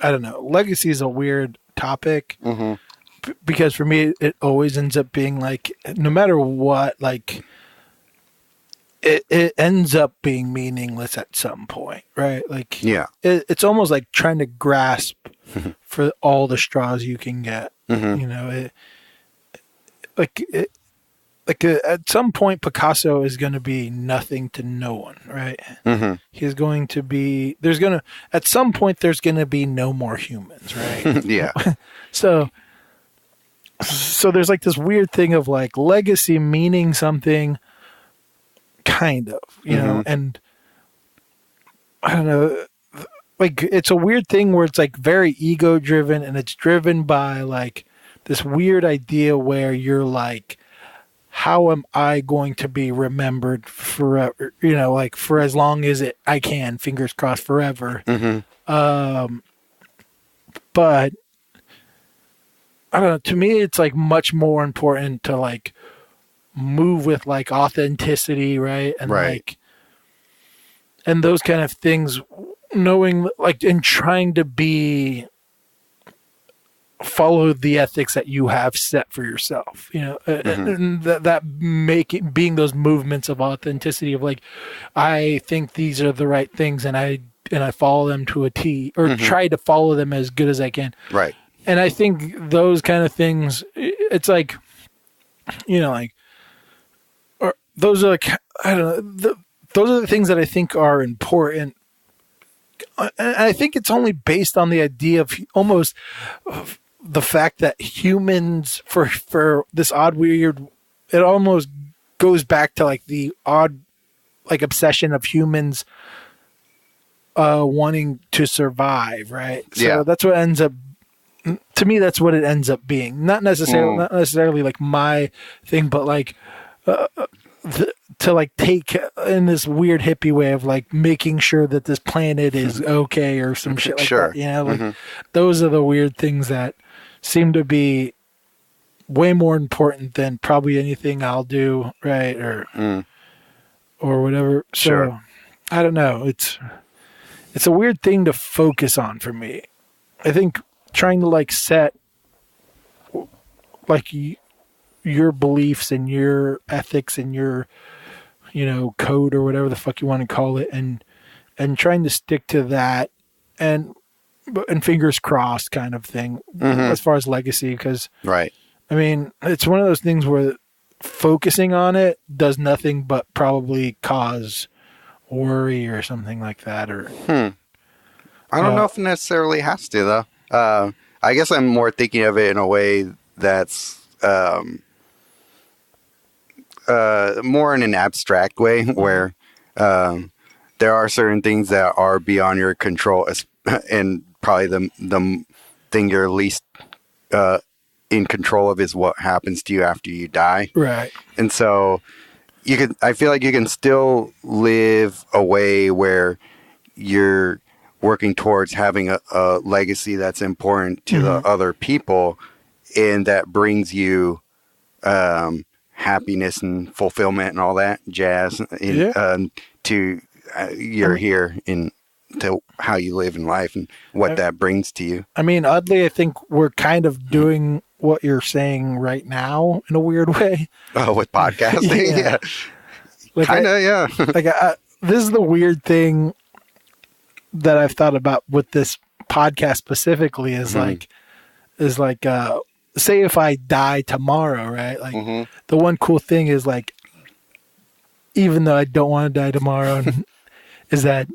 I don't know, legacy is a weird topic because for me, it always ends up being like, no matter what, like, it ends up being meaningless at some point, right? Like, yeah, it's almost like trying to grasp for all the straws you can get. You know, at some point, Picasso is going to be nothing to no one, right? He's going to be. At some point, there's going to be no more humans, right? Yeah. So there's like this weird thing of like legacy meaning something. Kind of, you know, and I don't know, like it's a weird thing where it's like very ego driven and it's driven by like this weird idea where you're like, how am I going to be remembered forever? You know, like for as long as I can, fingers crossed forever. But I don't know, to me, it's like much more important to like move with like authenticity, right? And like, and those kind of things, knowing like, and trying to follow the ethics that you have set for yourself, you know, and that being those movements of authenticity of like, I think these are the right things and I follow them to a T or try to follow them as good as I can. Right. And I think those kind of things, it's like, you know, like, those are like, I don't know, those are the things that I think are important. And I think it's only based on the idea of almost the fact that humans, for this odd, weird, it almost goes back to like the odd, like obsession of humans wanting to survive, right? So that's what ends up, to me, that's what it ends up being. Not necessarily like my thing, but like, to like take in this weird hippie way of like making sure that this planet is okay or some shit like that. You know, like those are the weird things that seem to be way more important than probably anything I'll do, right? Or whatever. So I don't know. It's a weird thing to focus on for me. I think trying to like set like your beliefs and your ethics and your, you know, code or whatever the fuck you want to call it, and trying to stick to that and fingers crossed kind of thing as far as legacy, because I mean, it's one of those things where focusing on it does nothing but probably cause worry or something like that. Or I don't know if it necessarily has to though. I guess I'm more thinking of it in a way that's more in an abstract way where there are certain things that are beyond your control, and probably the thing you're least in control of is what happens to you after you die. Right. And so I feel like you can still live a way where you're working towards having a legacy that's important to the other people, and that brings you happiness and fulfillment and all that jazz to here to how you live in life and what that brings to you. I mean, oddly, I think we're kind of doing what you're saying right now in a weird way. Oh, with podcasting? Yeah. Like kind of, yeah. Like this is the weird thing that I've thought about with this podcast specifically is like, say if I die tomorrow, right? Like the one cool thing is like, even though I don't want to die tomorrow, is that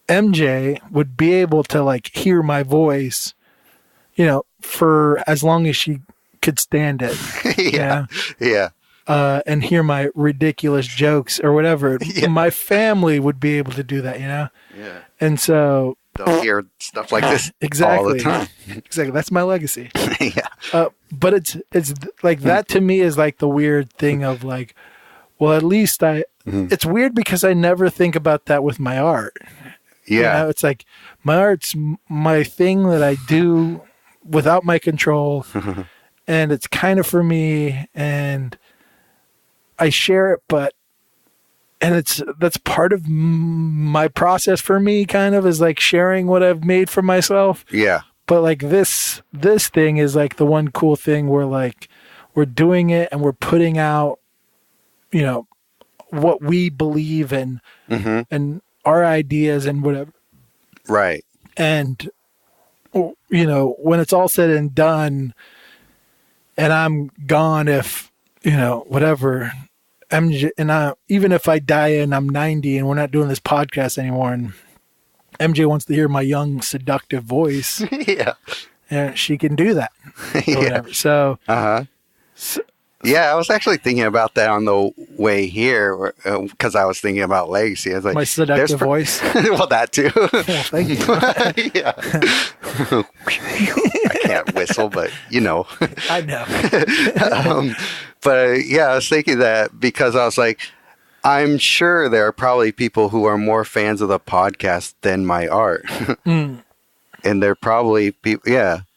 MJ would be able to like hear my voice, you know, for as long as she could stand it. Yeah. And hear my ridiculous jokes or whatever. Yeah. My family would be able to do that, you know? Yeah. And so they'll hear stuff like this exactly. all the time. Exactly. That's my legacy. Yeah. But it's like that to me is like the weird thing of like, well, at least it's weird because I never think about that with my art. Yeah. You know, it's like my art's my thing that I do without my control, and it's kind of for me, and I share it, that's part of my process for me, kind of, is like sharing what I've made for myself. Yeah. But like this thing is like the one cool thing where like we're doing it and we're putting out, you know, what we believe in and our ideas and whatever. Right. And, you know, when it's all said and done and I'm gone, if, you know, whatever, even if I die and I'm 90 and we're not doing this podcast anymore and MJ wants to hear my young seductive voice, and she can do that. Or whatever. So, yeah, I was actually thinking about that on the way here because I was thinking about legacy. I was like, my seductive voice. Well, that too. Well, thank you. Yeah. I can't whistle, but you know. I know. But yeah, I was thinking that because I was like, I'm sure there are probably people who are more fans of the podcast than my art. And they're probably people,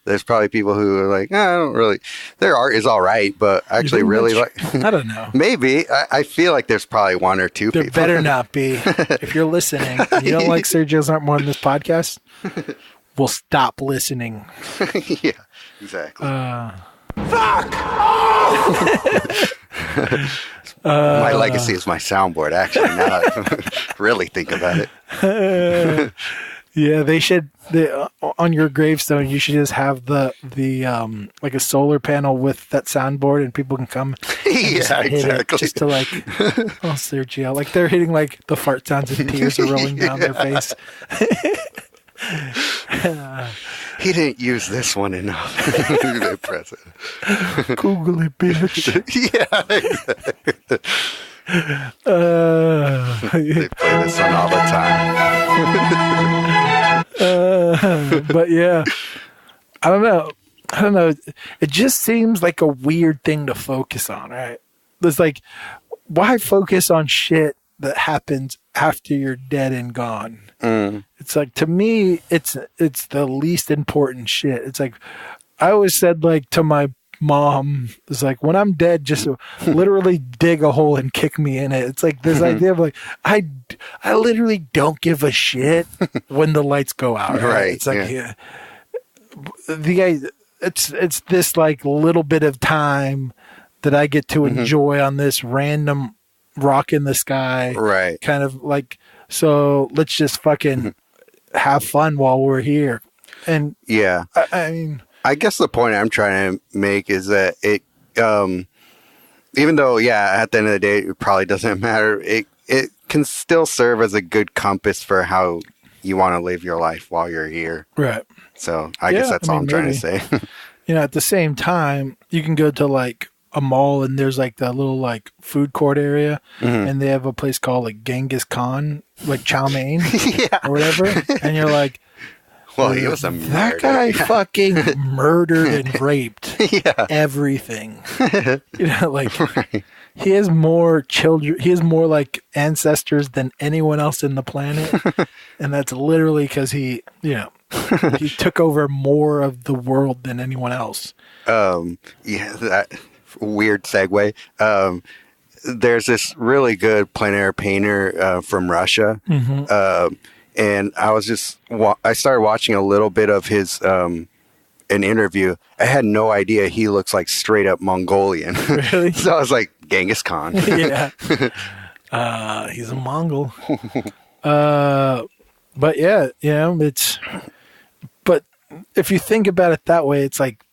there's probably people who are like, I don't really, their art is all right, but actually really like, I don't know. Maybe. I feel like there's probably one or two there people. There better not be. If you're listening, and you don't like Sergio's Art more than this podcast, we'll stop listening. Yeah, exactly. Fuck! My legacy is my soundboard, actually, now I really think about it. Yeah, they should. On your gravestone, you should just have the like a solar panel with that soundboard, and people can come. Yeah, exactly. Just to like, oh, Sergio, like they're hitting like the fart sounds and tears are rolling down their face. He didn't use this one enough. Press it. Google it, bitch. Yeah. They play this one all the time. But yeah, I don't know. It just seems like a weird thing to focus on, right? It's like, why focus on shit that happens after you're dead and gone? It's like, to me, it's the least important shit. It's like, I always said, like, to my mom, it's like, when I'm dead, just literally dig a hole and kick me in it. It's like this idea of like, I literally don't give a shit when the lights go out. Right? It's like, it's this like little bit of time that I get to enjoy on this random rock in the sky. Right. Kind of like, so let's just fucking have fun while we're here. And yeah, I mean, I guess the point I'm trying to make is that it, even though, at the end of the day, it probably doesn't matter. It can still serve as a good compass for how you want to live your life while you're here. Right. So I guess that's all I'm trying to say. You know, at the same time, you can go to like a mall and there's like that little like food court area, and they have a place called like Genghis Khan, like chow mein or whatever, and you're like, well, he was a murderer. That guy fucking murdered and raped everything. You know, like he has more children. He has more like ancestors than anyone else in the planet, and that's literally because he, he took over more of the world than anyone else. That weird segue. There's this really good plein air painter from Russia. And I was I started watching a little bit of his, an interview. I had no idea he looks like straight up Mongolian. Really? So I was like, Genghis Khan. Yeah. He's a Mongol. But yeah, but if you think about it that way, it's like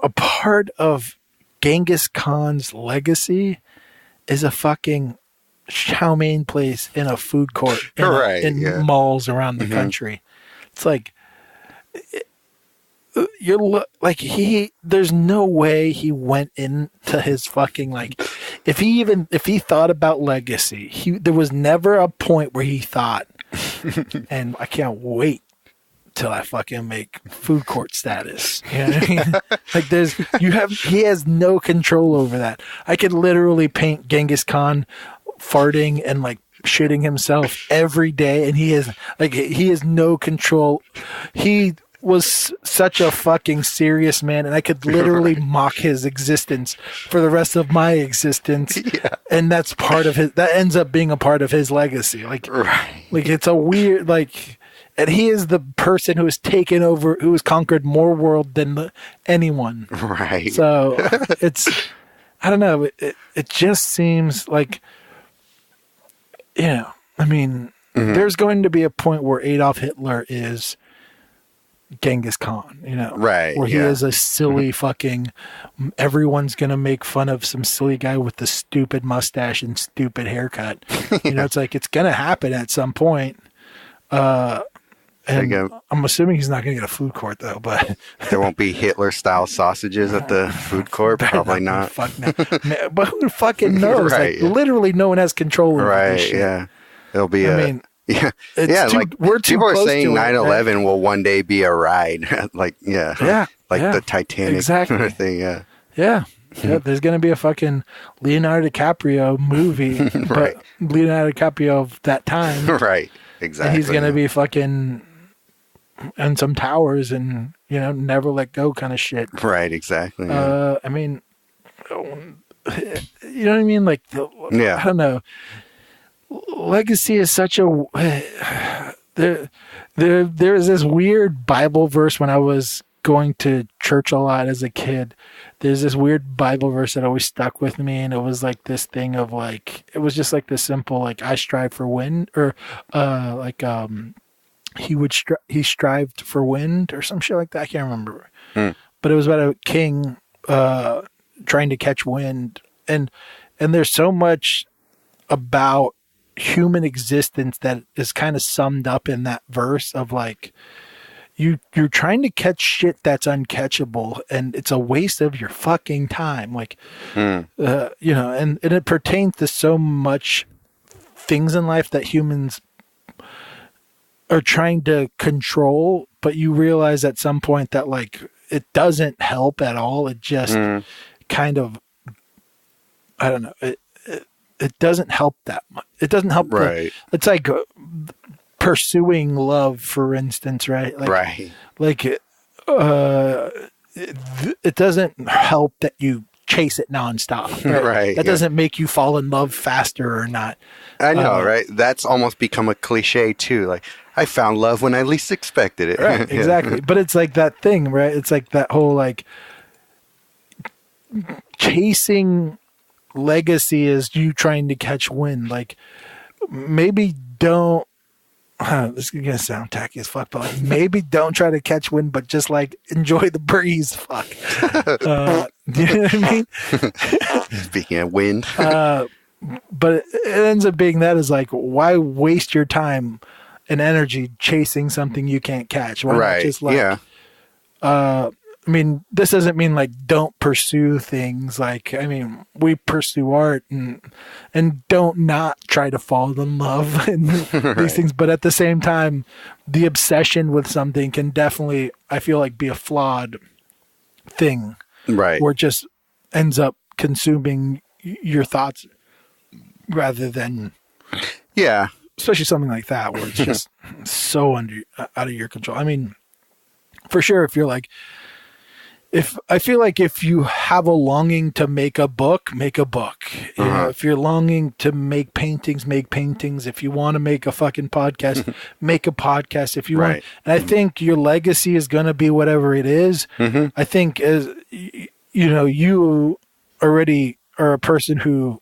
a part of Genghis Khan's legacy is a fucking chow mein place in a food court in malls around the country. It's like there's no way he went into his fucking like, if he thought about legacy, there was never a point where he thought And I can't wait till I fucking make food court status. You know what I mean? Like he has no control over that. I could literally paint Genghis Khan farting and like shitting himself every day, and he has no control. He was such a fucking serious man, and I could literally mock his existence for the rest of my existence. Yeah. And that's part of that ends up being a part of his legacy. Like it's a weird, and he is the person who has taken over, who has conquered more world than anyone. Right. So I don't know. It just seems like, I mean, there's going to be a point where Adolf Hitler is Genghis Khan, right? Where he is a silly fucking. Everyone's gonna make fun of some silly guy with the stupid mustache and stupid haircut. It's like it's gonna happen at some point. And I'm assuming he's not gonna get a food court though. But there won't be Hitler-style sausages at the food court. Probably not. Fuck no. But who fucking knows? Right, literally, no one has control over this shit. Yeah. It'll be we're too people are close saying to 9/11 will one day be a ride, the Titanic kind of thing. Yeah. There's gonna be a fucking Leonardo DiCaprio movie, but Leonardo DiCaprio of that time, right? Exactly. And he's gonna be fucking in some towers and never let go kind of shit. Right. Exactly. I mean, you know what I mean? Like, I don't know. Legacy is such a there's this weird Bible verse when I was going to church a lot as a kid. There's this weird Bible verse that always stuck with me, and it was like this thing of like, it was just like this simple like, I strive for wind, or he strived for wind or some shit like that. I can't remember. But it was about a king trying to catch wind, and there's so much about human existence that is kind of summed up in that verse of like, you're trying to catch shit that's uncatchable, and it's a waste of your fucking time. Like, and it pertains to so much things in life that humans are trying to control, but you realize at some point that like, it doesn't help at all. It just kind of, I don't know. It doesn't help that much. It doesn't help. Right. It's like pursuing love, for instance, right? Like, right. Like, it doesn't help that you chase it nonstop. Right. Right. That doesn't make you fall in love faster or not. I know, right? That's almost become a cliche too. Like, I found love when I least expected it. Right. Exactly. But it's like that thing, right? It's like that whole like chasing legacy is you trying to catch wind. Like, maybe don't this is gonna sound tacky as fuck, but like, maybe don't try to catch wind, but just like enjoy the breeze. Fuck. Do you know what I mean? Speaking of wind. But it ends up being that is like, why waste your time and energy chasing something you can't catch? Why not just like, I mean, this doesn't mean like don't pursue things. Like, I mean, we pursue art and don't not try to fall in love and these things. But at the same time, the obsession with something can definitely, I feel like, be a flawed thing. Right. Where it just ends up consuming your thoughts rather than. Yeah. Especially something like that where it's just so out of your control. I mean, for sure, if you're like, I feel like if you have a longing to make a book, make a book. You know, if you're longing to make paintings, make paintings. If you want to make a fucking podcast, make a podcast. If you want, and I think your legacy is going to be whatever it is. I think as you already are a person who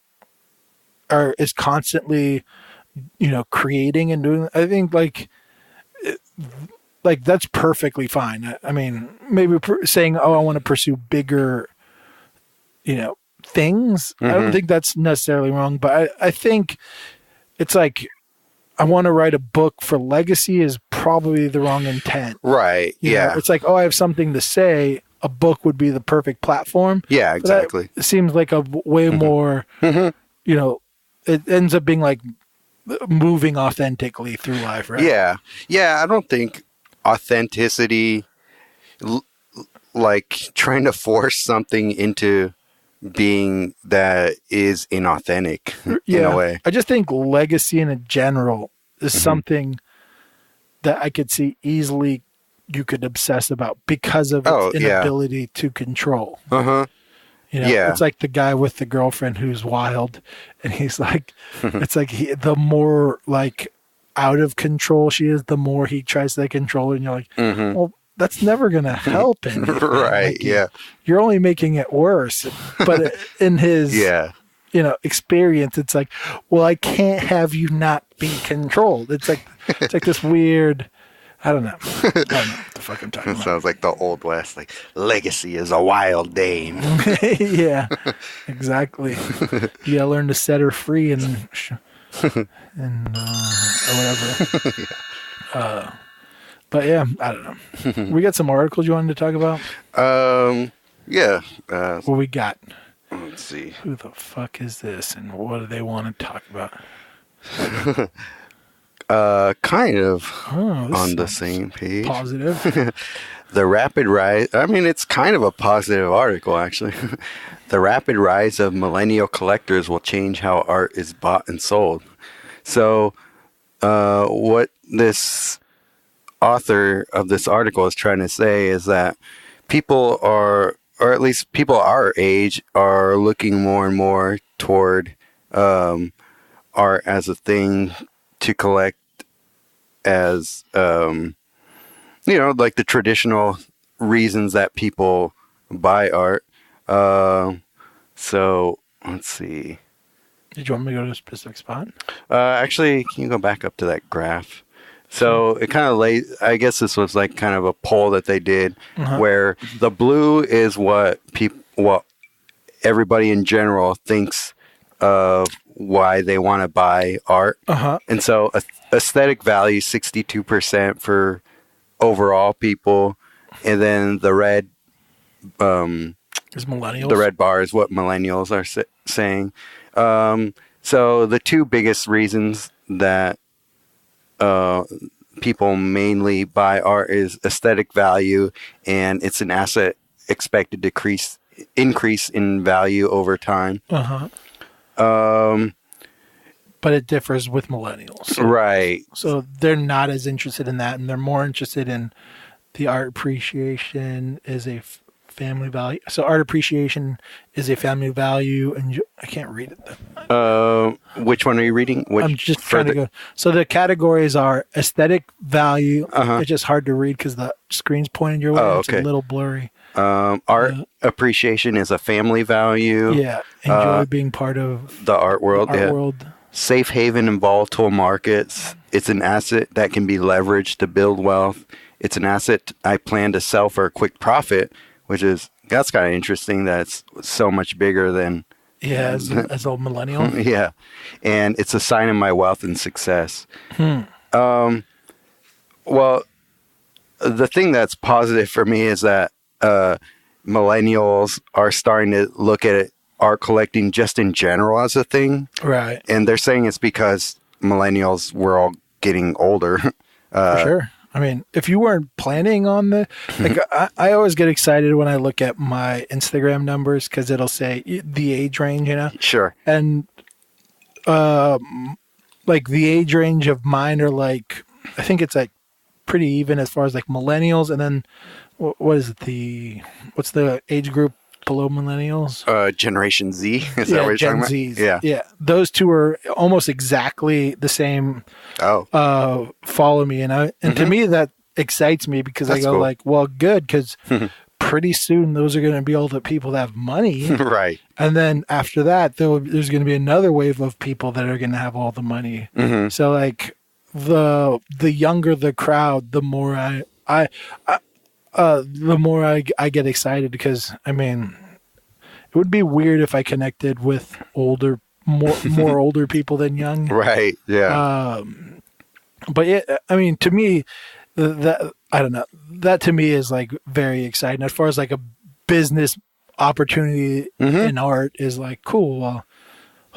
is constantly, creating and doing. I think like that's perfectly fine. I mean, maybe saying, "Oh, I want to pursue bigger, things." I don't think that's necessarily wrong, but I think it's like I want to write a book for legacy is probably the wrong intent. Right. Yeah. It's like, oh, I have something to say. A book would be the perfect platform. Yeah, exactly. It seems like a way more, it ends up being like moving authentically through life, right? Yeah. Yeah, I don't think authenticity, like trying to force something into being that is inauthentic in a way. I just think legacy in a general is something that I could see easily you could obsess about because of its inability to control. You know, it's like the guy with the girlfriend who's wild, and he's like, it's like the more like out of control she is, the more he tries to control her, and you're like, well, that's never gonna help him, right? Like, you're only making it worse. But in his, you know, experience, it's like, well, I can't have you not be controlled. It's like this weird. I don't know. I don't know what the fuck I'm talking about. Sounds like the Old West. Like, legacy is a wild dame. Yeah, exactly. You gotta learn to set her free and or whatever. But yeah, I don't know. We got some articles you wanted to talk about? Yeah. What we got? Let's see. Who the fuck is this, and what do they want to talk about? Kind of on the same page. Positive. The rapid rise. I mean, it's kind of a positive article, actually. The rapid rise of millennial collectors will change how art is bought and sold. So, what this author of this article is trying to say is that people are, or at least people our age, are looking more and more toward art as a thing to collect, as you know, like the traditional reasons that people buy art. So let's see. Did you want me to go to a specific spot? Actually, can you go back up to that graph? So it kind of I guess this was like kind of a poll that they did, where the blue is what everybody in general thinks of why they want to buy art. And so aesthetic value 62% for overall people, and then the red is millennials. The red bar is what millennials are saying. So the two biggest reasons that people mainly buy art is aesthetic value, and it's an asset expected to increase in value over time. But it differs with millennials. Right. So they're not as interested in that, and they're more interested in the art appreciation is a family value. So art appreciation is a family value, and I can't read it. Which one are you reading? I'm just trying to go. So the categories are aesthetic value. It's just hard to read because the screen's pointing your way. It's a little blurry. Art appreciation is a family value. Yeah. Enjoy being part of the art world. Safe haven in volatile markets. It's an asset that can be leveraged to build wealth. It's an asset I plan to sell for a quick profit, that's kind of interesting. That's so much bigger than as a millennial. Yeah, and it's a sign of my wealth and success. Well, the thing that's positive for me is that millennials are starting to look at art collecting just in general as a thing. Right. And they're saying it's because millennials were all getting older. For sure. I mean, if you weren't planning on like, I always get excited when I look at my Instagram numbers because it'll say the age range, you know? Sure. And, like, the age range of mine are like, I think it's like pretty even as far as like millennials. And then what is it? What's the age group below millennials? Generation Z. Is that what you're Gen talking Zs. about? Yeah. Those two are almost exactly the same. Follow me. And to me, that excites me because I go cool. Like, well, good. Because pretty soon those are going to be all the people that have money. Right. And then after that, there's going to be another wave of people that are going to have all the money. So like the younger the crowd, the more I get excited because, I mean, it would be weird if I connected with more older people than young. Right. Yeah. But yeah, I mean, to me, that I don't know. That to me is like very exciting. As far as like a business opportunity in art is like cool. Well,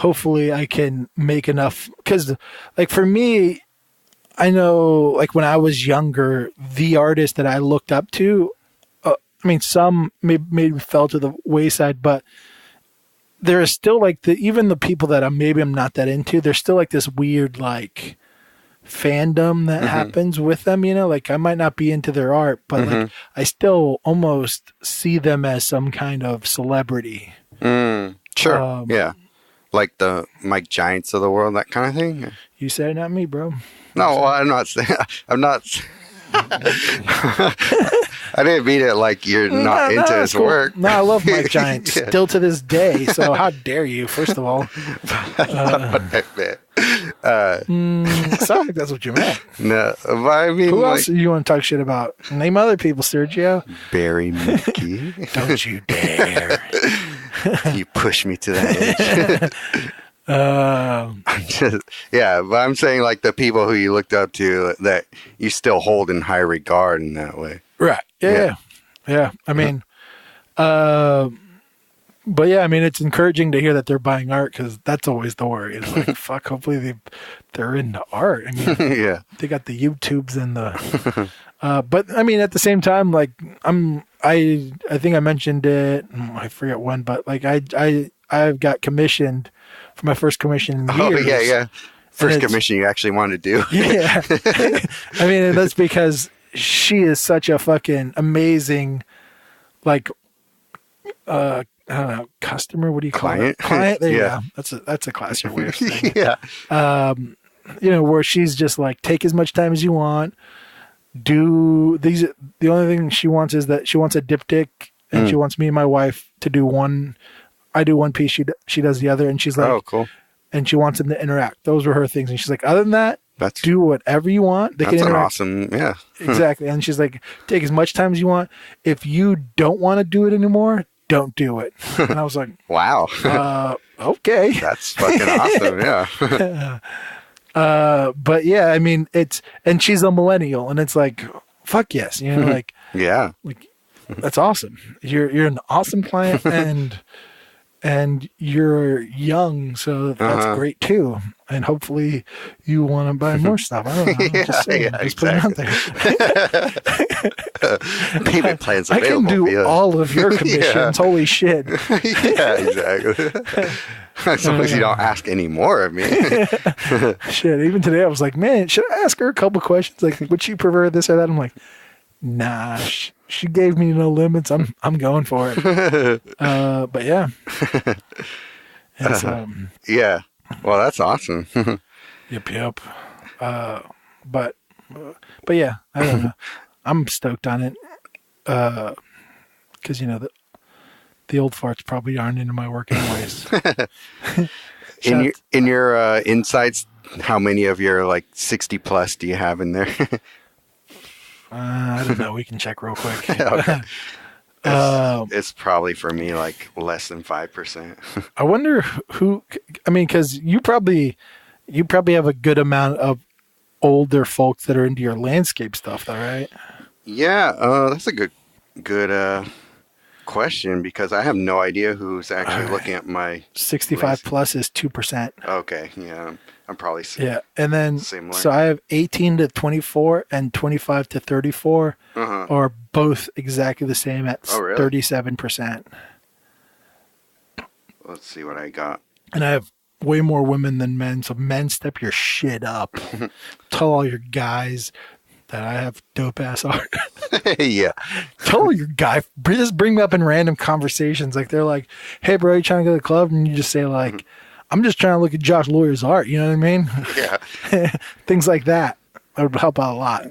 hopefully I can make enough. Because, like, for me, I know, like, when I was younger, the artist that I looked up to, I mean, some maybe fell to the wayside, but there is still, like, even the people that I'm not that into, there's still, like, this weird, like, fandom that happens with them, you know? Like, I might not be into their art, but, like, I still almost see them as some kind of celebrity. Sure. Yeah. Like the Mike Giants of the world, that kind of thing. You said it, not me, bro. No, well, I'm not saying. I'm not. I didn't mean it like you're not into his work. No, I love Mike Giant still to this day. So how dare you? First of all, that's not what I meant. Sounds like that's what you meant. No, but I mean, who else do you want to talk shit about? Name other people, Sergio. Barry Mickey. Don't you dare! You push me to that edge. But I'm saying like the people who you looked up to that you still hold in high regard in that way. Right. Yeah. I mean, but yeah, I mean, it's encouraging to hear that they're buying art because that's always the worry. It's like, fuck, hopefully they're into art. I mean, they got the YouTubes and the, but I mean, at the same time, like I think I mentioned it. I forget when, but like I've got commissioned for my first commission in years. Oh yeah. First commission you actually wanted to do. Yeah. I mean, that's because she is such a fucking amazing, like, I don't know, customer. What do you call it? Client. There you go. That's a classier way of saying it. You know, where she's just like, take as much time as you want. Do these. The only thing she wants is that she wants a diptych, and she wants me and my wife to do one. I do one piece. She does the other, and she's like, oh, cool. And she wants them to interact. Those were her things, and she's like, other than that, do whatever you want. They can interact. That's an awesome, Exactly. And she's like, take as much time as you want. If you don't want to do it anymore, don't do it. And I was like, wow. Okay. That's fucking awesome. Yeah. But yeah, I mean, and she's a millennial, and it's like, fuck yes. You know, like, like, that's awesome. You're an awesome client, and you're young, so that's great too. And hopefully you want to buy more stuff. I don't know. I'm just saying. Just put it out there. Payment plans I can do all of your commissions. Holy shit. Yeah, exactly. As long as you don't ask any more of me. Shit, even today I was like, man, should I ask her a couple questions? Like, would she prefer this or that? I'm like, nah, she gave me no limits. I'm going for it. But yeah. It's, yeah. Well, that's awesome. Yep. But yeah, I don't know. I'm stoked on it. Because, you know, the old farts probably aren't into my work anyways. In your insights, how many of your like 60 plus do you have in there? I don't know. We can check real quick. Okay. It's probably for me like less than 5%. I wonder who. I mean, because you probably have a good amount of older folks that are into your landscape stuff, though, right? Yeah, that's a good question because I have no idea who's actually looking at my 65 plus is 2%. Okay, yeah, I'm probably and then so I have 18 to 24 and 25 to 34 are both exactly the same at 37%. Let's see what I got. And I have way more women than men, so men, step your shit up. Tell all your guys that I have dope ass art. Yeah. Tell your guy, just bring me up in random conversations. Like they're like, hey bro, you trying to go to the club? And you just say like, I'm just trying to look at Josh Lawyer's art. You know what I mean? Yeah. Things like that. That would help out a lot.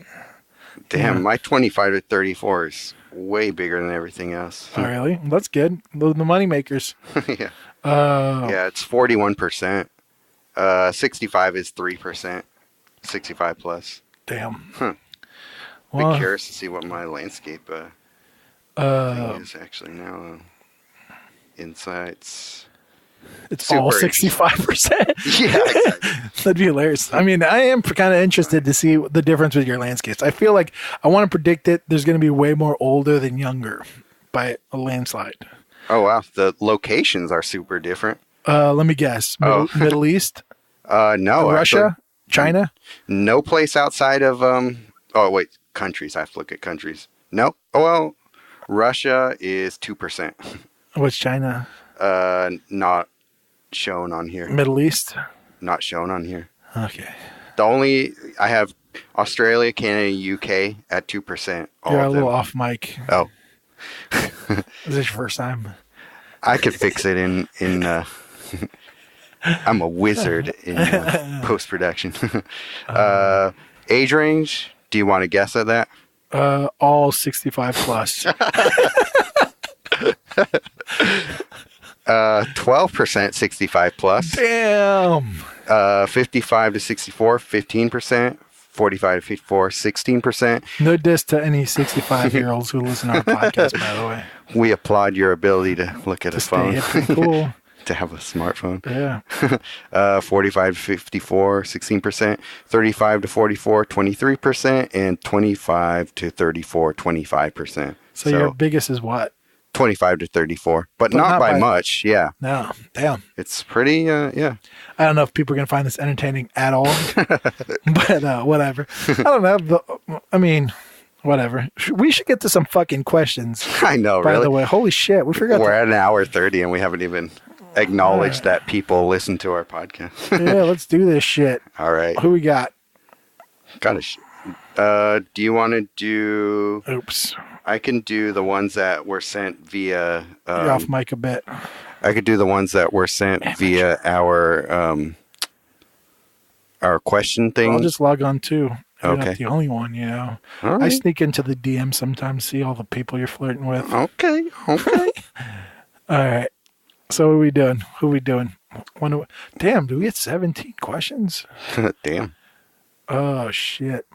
Damn, my 25 to 34 is way bigger than everything else. Oh, really? Well, that's good. The money makers. Yeah. Yeah, it's 41%. 65 is 3%. 65 plus. Damn. Huh. Well, I'm curious to see what my landscape thing is actually now. Insights. It's super all 65%. Yeah, exactly. That'd be hilarious. I mean, I am kind of interested to see the difference with your landscapes. I feel like I want to predict it. There's going to be way more older than younger by a landslide. Oh, wow. The locations are super different. Let me guess. Middle East? No. Russia? Actually, China? no place outside of oh wait, countries. I have to look at countries. No. Oh well, Russia is 2%. What's China? Not shown on here. Middle East? Not shown on here. Okay. I have Australia, Canada, UK at 2%. You're a little off mic. Oh. Is this your first time? I could fix it in I'm a wizard in post-production. Age range, do you want to guess at that? All 65 plus. 12% 65 plus. Damn. 55 to 64, 15%. 45 to 54, 16%. No diss to any 65-year-olds who listen to our podcast, by the way. We applaud your ability to look at a phone. Cool. To have a smartphone. Yeah. 45 to 54, 16%. 35 to 44, 23%. And 25 to 34, 25%. So your biggest is what? 25 to 34. But not by much. Yeah. No. Damn. It's pretty, yeah. I don't know if people are going to find this entertaining at all. But whatever. I don't know. I mean, whatever. We should get to some fucking questions. I know, by the way. Holy shit. We forgot. We're at an hour 30 and we haven't even acknowledged that people listen to our podcast. Yeah, let's do this shit. All right. Who we got? Do you want to do... Oops. I can do the ones that were sent via... You're off mic a bit. I could do the ones that were sent via our question thing. I'll just log on too. You're Okay. not the only one, you know. Right. I sneak into the DM sometimes, see all the people you're flirting with. Okay. All right. So what are we doing? Who are we doing? Damn, do we get 17 questions? Damn. Oh, shit.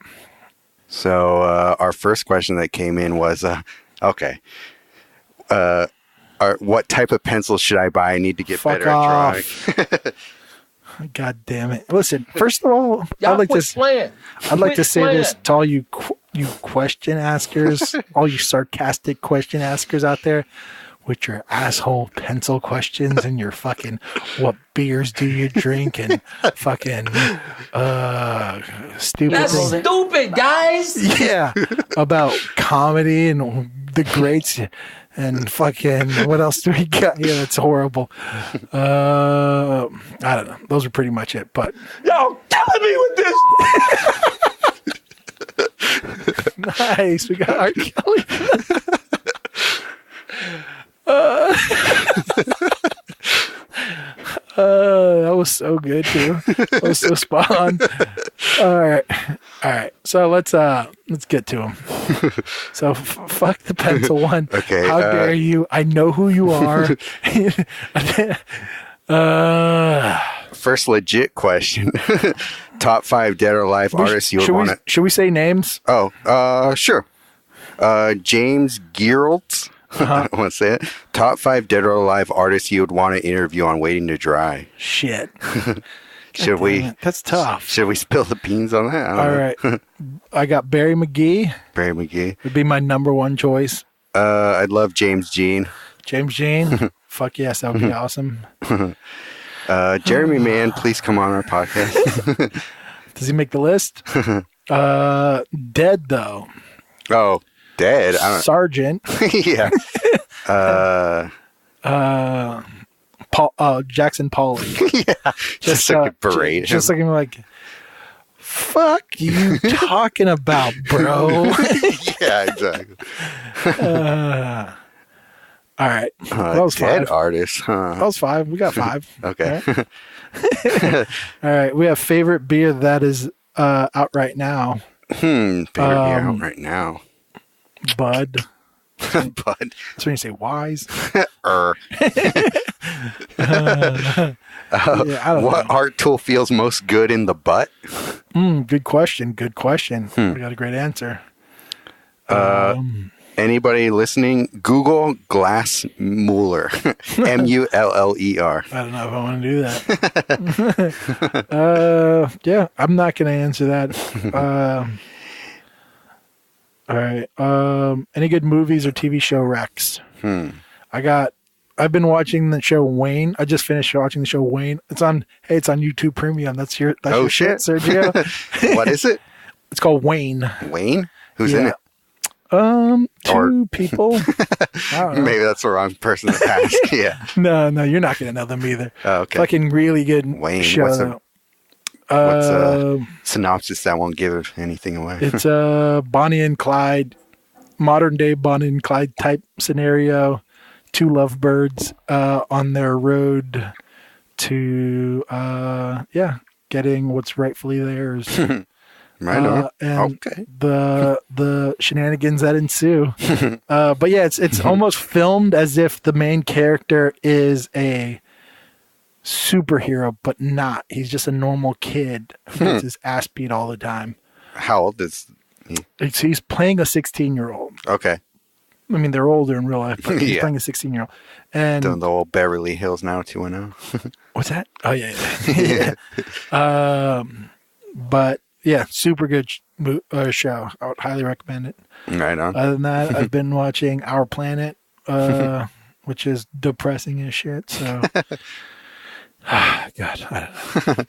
So our first question that came in was, okay, what type of pencil should I buy? I need to get better at drawing. God damn it. Listen, first of all, I'd like to say this to all you question askers, all you sarcastic question askers out there with your asshole pencil questions and your fucking what beers do you drink and fucking stupid That's things. stupid, guys. Yeah, about comedy and the greats and fucking what else do we got? Yeah, that's horrible. I don't know. Those are pretty much it. But Y'all killing me with this. nice, we got R. Kelly. That was so good too. That was so spot on. All right. So let's get to them. So fuck the pencil one. Okay. How dare you? I know who you are. First legit question. Top 5 dead or alive artists you would want to... Should we say names? Oh, sure. James Geralds. I don't want to say it. Top 5 dead or alive artists you would want to interview on Waiting to Dry. Shit. Should we? That's tough. Should we spill the beans on that? All right. I got Barry McGee. Barry McGee Would be my number one choice. I'd love James Jean. James Jean. Fuck yes, that would be awesome. Jeremy Mann, please come on our podcast. Does he make the list? Dead though. Oh, dead. I don't... Sergeant. Yeah. Jackson Pollock. Yeah. Just like a parade. Just looking like, fuck you talking about, bro. Yeah, exactly. All right. That was dead 5. artist. Huh? That was 5. We got 5. Okay. All right. We have favorite beer that is out right now. Favorite beer out right now. Bud. Bud. That's when you say wise. What art tool feels most good in the butt? Good question. We got a great answer. Anybody listening, Google Glass Muller. Muller. I don't know if I want to do that. Yeah, I'm not going to answer that. All right. Any good movies or TV show recs? I got I've been watching the show Wayne. I just finished watching the show Wayne. It's on YouTube Premium. That's your shit, Sergio. What is it? It's called Wayne. Wayne? Who's in it? Two people. I don't know. Maybe that's the wrong person to ask. Yeah. No, you're not gonna know them either. Oh, okay. Fucking really good Wayne. show. What's a synopsis that won't give anything away? It's Bonnie and Clyde, modern day Bonnie and Clyde type scenario. Two lovebirds on their road to getting what's rightfully theirs. Right on. And okay. the shenanigans that ensue. But yeah, it's almost filmed as if the main character is a superhero, but not. He's just a normal kid who gets his ass beat all the time. How old is he? He's playing a 16-year-old. Okay. I mean, they're older in real life, but he's Yeah. playing a 16-year-old. And Doing the old Beverly Hills 90210. what's that? Oh, yeah. But yeah, super good show. I would highly recommend it. Right on. Other than that, I've been watching Our Planet, which is depressing as shit. So, God, I don't know.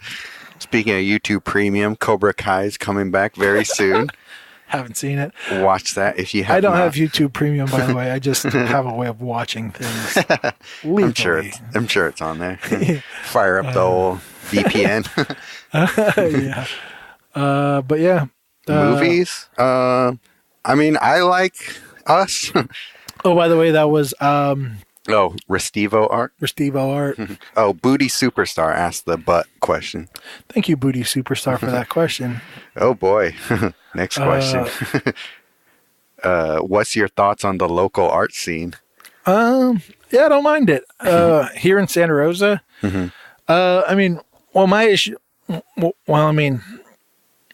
Speaking of YouTube Premium, Cobra Kai is coming back very soon. Haven't seen it. Watch that if you have. I don't not. have YouTube Premium, by the way. I just have a way of watching things. I'm sure it's on there. Fire up the old VPN. Yeah. But yeah. Movies. I mean, I like Us. Oh, by the way, that was Restivo Art. Restivo Art. Oh, Booty Superstar asked the butt question. Thank you, Booty Superstar, for that question. Oh boy. Next question. What's your thoughts on the local art scene? Yeah, I don't mind it. Here in Santa Rosa. I mean, well, my issue. Well, I mean,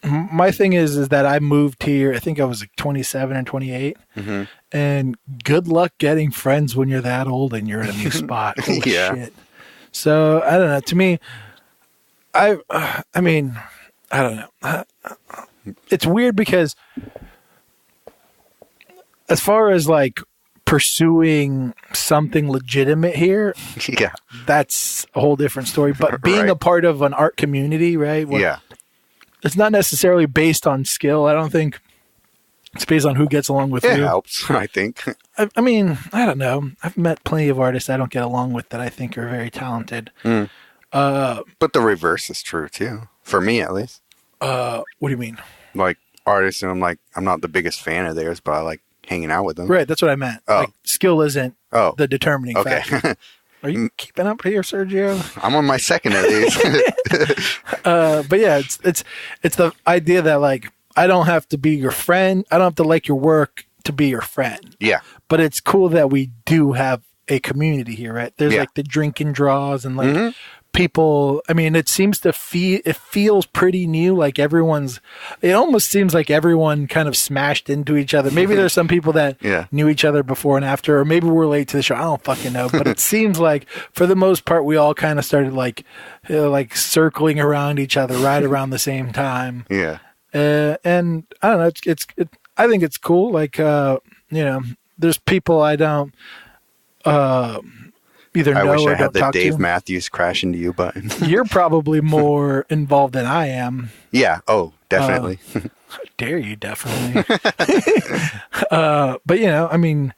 my thing is that I moved here. I think I was like 27 and 28. And good luck getting friends when you're that old and you're in a new spot. Holy shit. So I don't know. To me, I mean, I don't know. It's weird because as far as like pursuing something legitimate here, Yeah. that's a whole different story. But being a part of an art community, right? Yeah. It's not necessarily based on skill. I don't think it's based on who gets along with It who. helps, I think. I mean, I don't know. I've met plenty of artists I don't get along with that I think are very talented. But the reverse is true too. For me, at least. What do you mean? Like artists, and I'm not the biggest fan of theirs, but I like hanging out with them. Right, that's what I meant. Oh. Like, skill isn't the determining Okay. factor. Are you keeping up here, Sergio? I'm on my second of these. But yeah, it's the idea that like I don't have to be your friend. I don't have to like your work to be your friend. Yeah. But it's cool that we do have a community here, right? There's like the drinking draws and like people. I mean, it seems to it feels pretty new. Like it almost seems like everyone kind of smashed into each other. Maybe there's some people that knew each other before and after, or maybe we're late to the show. I don't fucking know. But it seems like for the most part, we all kind of started like circling around each other right around the same time. Yeah. And I don't know. I think it's cool. Like, there's people I don't either I know wish or I had don't the talk Dave to. Matthews crash into you button. You're probably more involved than I am. Yeah. Oh, definitely. How dare you, definitely. But, I mean,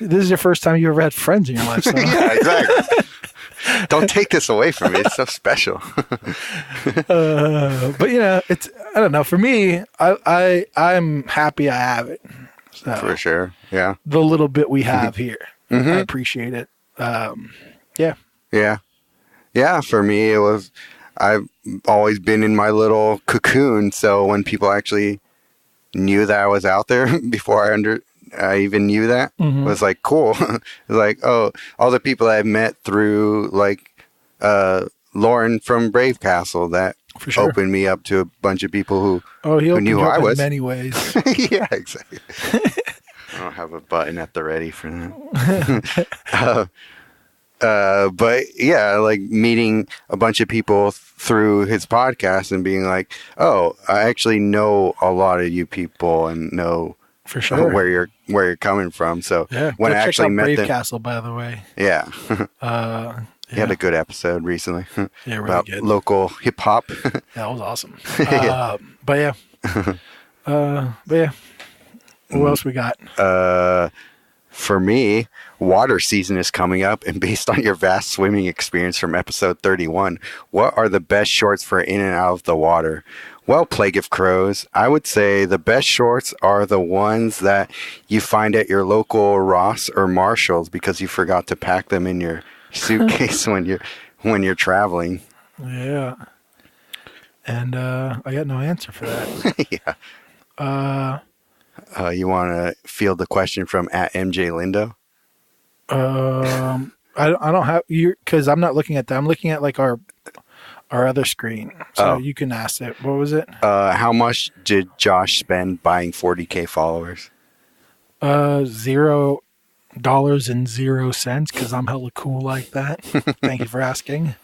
this is your first time you ever had friends in your life. So. Yeah, exactly. Don't take this away from me. It's so special. But, it's, I don't know. For me, I'm happy I have it. So, For sure. Yeah. the little bit we have here. I appreciate it. Yeah. Yeah. For me, I've always been in my little cocoon. So when people actually knew that I was out there before I even knew that, it was like cool. It was like, oh, all the people I've met through like Lauren from Brave Castle that opened me up to a bunch of people who knew who I was. In many ways. Yeah, exactly. I don't have a button at the ready for that. But yeah, like meeting a bunch of people through his podcast and being like, oh, I actually know a lot of you people and know For sure. where you're coming from. So Yeah. when Go I check actually out met Brave them, Castle, by the way. yeah, Yeah. he had a good episode recently Yeah, really about good. local hip hop. That was awesome. Yeah. But yeah. What else we got? For me, water season is coming up, and based on your vast swimming experience from episode 31, what are the best shorts for in and out of the water? Well, Plague of Crows, I would say the best shorts are the ones that you find at your local Ross or Marshall's because you forgot to pack them in your suitcase when you're traveling. Yeah. And I got no answer for that. Yeah. You want to field the question from at MJ Lindo? I don't have you because I'm not looking at that. I'm looking at like our other screen. So you can ask it. What was it? How much did Josh spend buying 40K followers? $0 and 0 cents because I'm hella cool like that. Thank you for asking.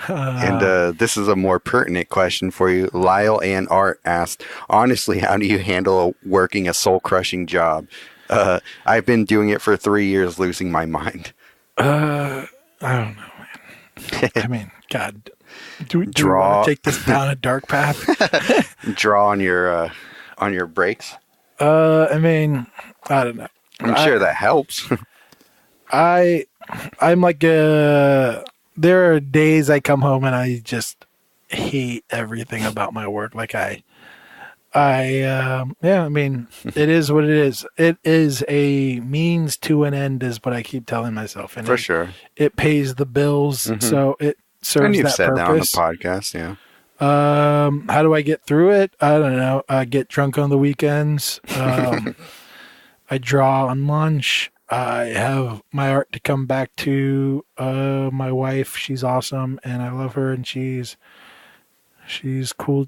And this is a more pertinent question for you. Lyle and Art asked, honestly, how do you handle working a soul-crushing job? I've been doing it for 3 years, losing my mind. I don't know, man. I mean, God, do you want to take this down a dark path? Draw on your breaks. I mean, I don't know. I'm sure that helps. I'm like there are days I come home and I just hate everything about my work. Like I mean, it is what it is. It is a means to an end is what I keep telling myself. And For sure. It pays the bills. Mm-hmm. So it serves and you've that said purpose. that on the podcast. Yeah. How do I get through it? I don't know. I get drunk on the weekends. I draw on lunch. I have my art to come back to. My wife, she's awesome, and I love her, and she's cool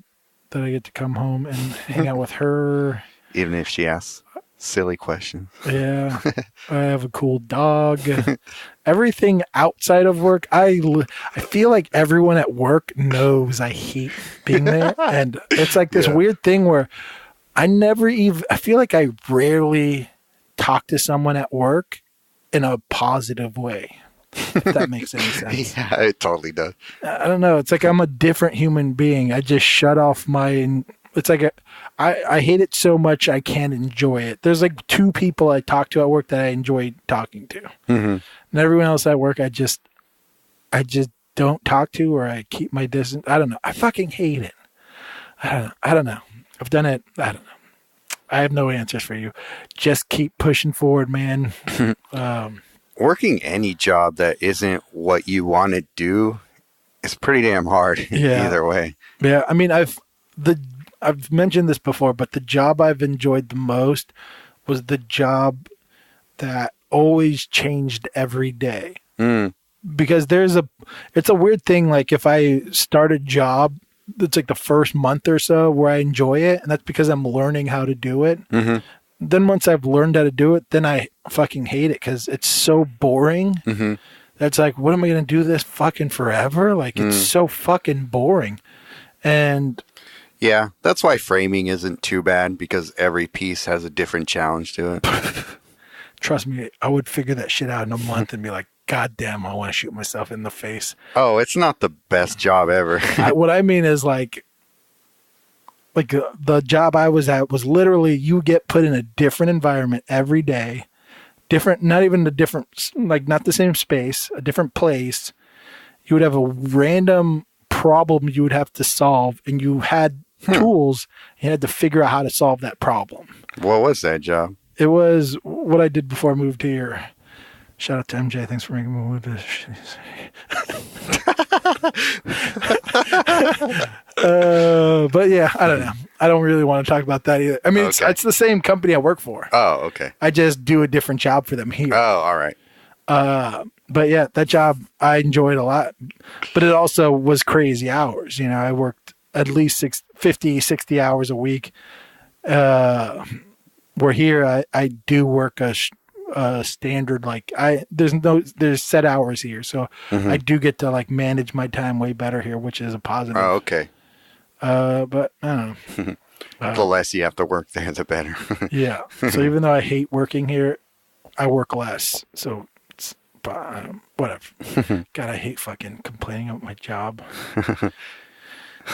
that I get to come home and hang out with her. Even if she asks silly questions. Yeah. I have a cool dog. Everything outside of work, I feel like everyone at work knows I hate being there. And it's like this weird thing where I feel like I rarely talk to someone at work in a positive way, if that makes any sense. Yeah, it totally does. I don't know. It's like I'm a different human being. I just shut off it's like I hate it so much I can't enjoy it. There's like 2 people I talk to at work that I enjoy talking to. Mm-hmm. And everyone else at work I just don't talk to, or I keep my distance. I don't know. I fucking hate it. I don't know. I've done it. I don't know. I have no answers for you. Just keep pushing forward, man. Working any job that isn't what you want to do is pretty damn hard either way. Yeah, I mean, I've mentioned this before, but the job I've enjoyed the most was the job that always changed every day. Mm. Because it's a weird thing. Like if I start a job, it's like the first month or so where I enjoy it, and that's because I'm learning how to do it. Mm-hmm. Then once I've learned how to do it, then I fucking hate it because it's so boring. Mm-hmm. That's like, what am I going to do this fucking forever? Like it's so fucking boring. And yeah, that's why framing isn't too bad, because every piece has a different challenge to it. Trust me, I would figure that shit out in a month and be like, God damn, I want to shoot myself in the face. Oh, it's not the best job ever. What I mean is like the job I was at was literally you get put in a different environment every day. Different, not even a different, like not the same space, a different place. You would have a random problem you would have to solve, and you had tools. You had to figure out how to solve that problem. What was that job? It was what I did before I moved here. Shout out to MJ. Thanks for making me move this. But yeah, I don't know. I don't really want to talk about that either. I mean, it's the same company I work for. Oh, okay. I just do a different job for them here. Oh, all right. But yeah, that job I enjoyed a lot, but it also was crazy hours. You know, I worked at least 60 hours a week. Where here I do work a standard, like there's set hours here, so I do get to like manage my time way better here, which is a positive. Oh, okay. But I don't know. The less you have to work there, the better. Yeah. So even though I hate working here, I work less. So it's whatever. God, I hate fucking complaining about my job.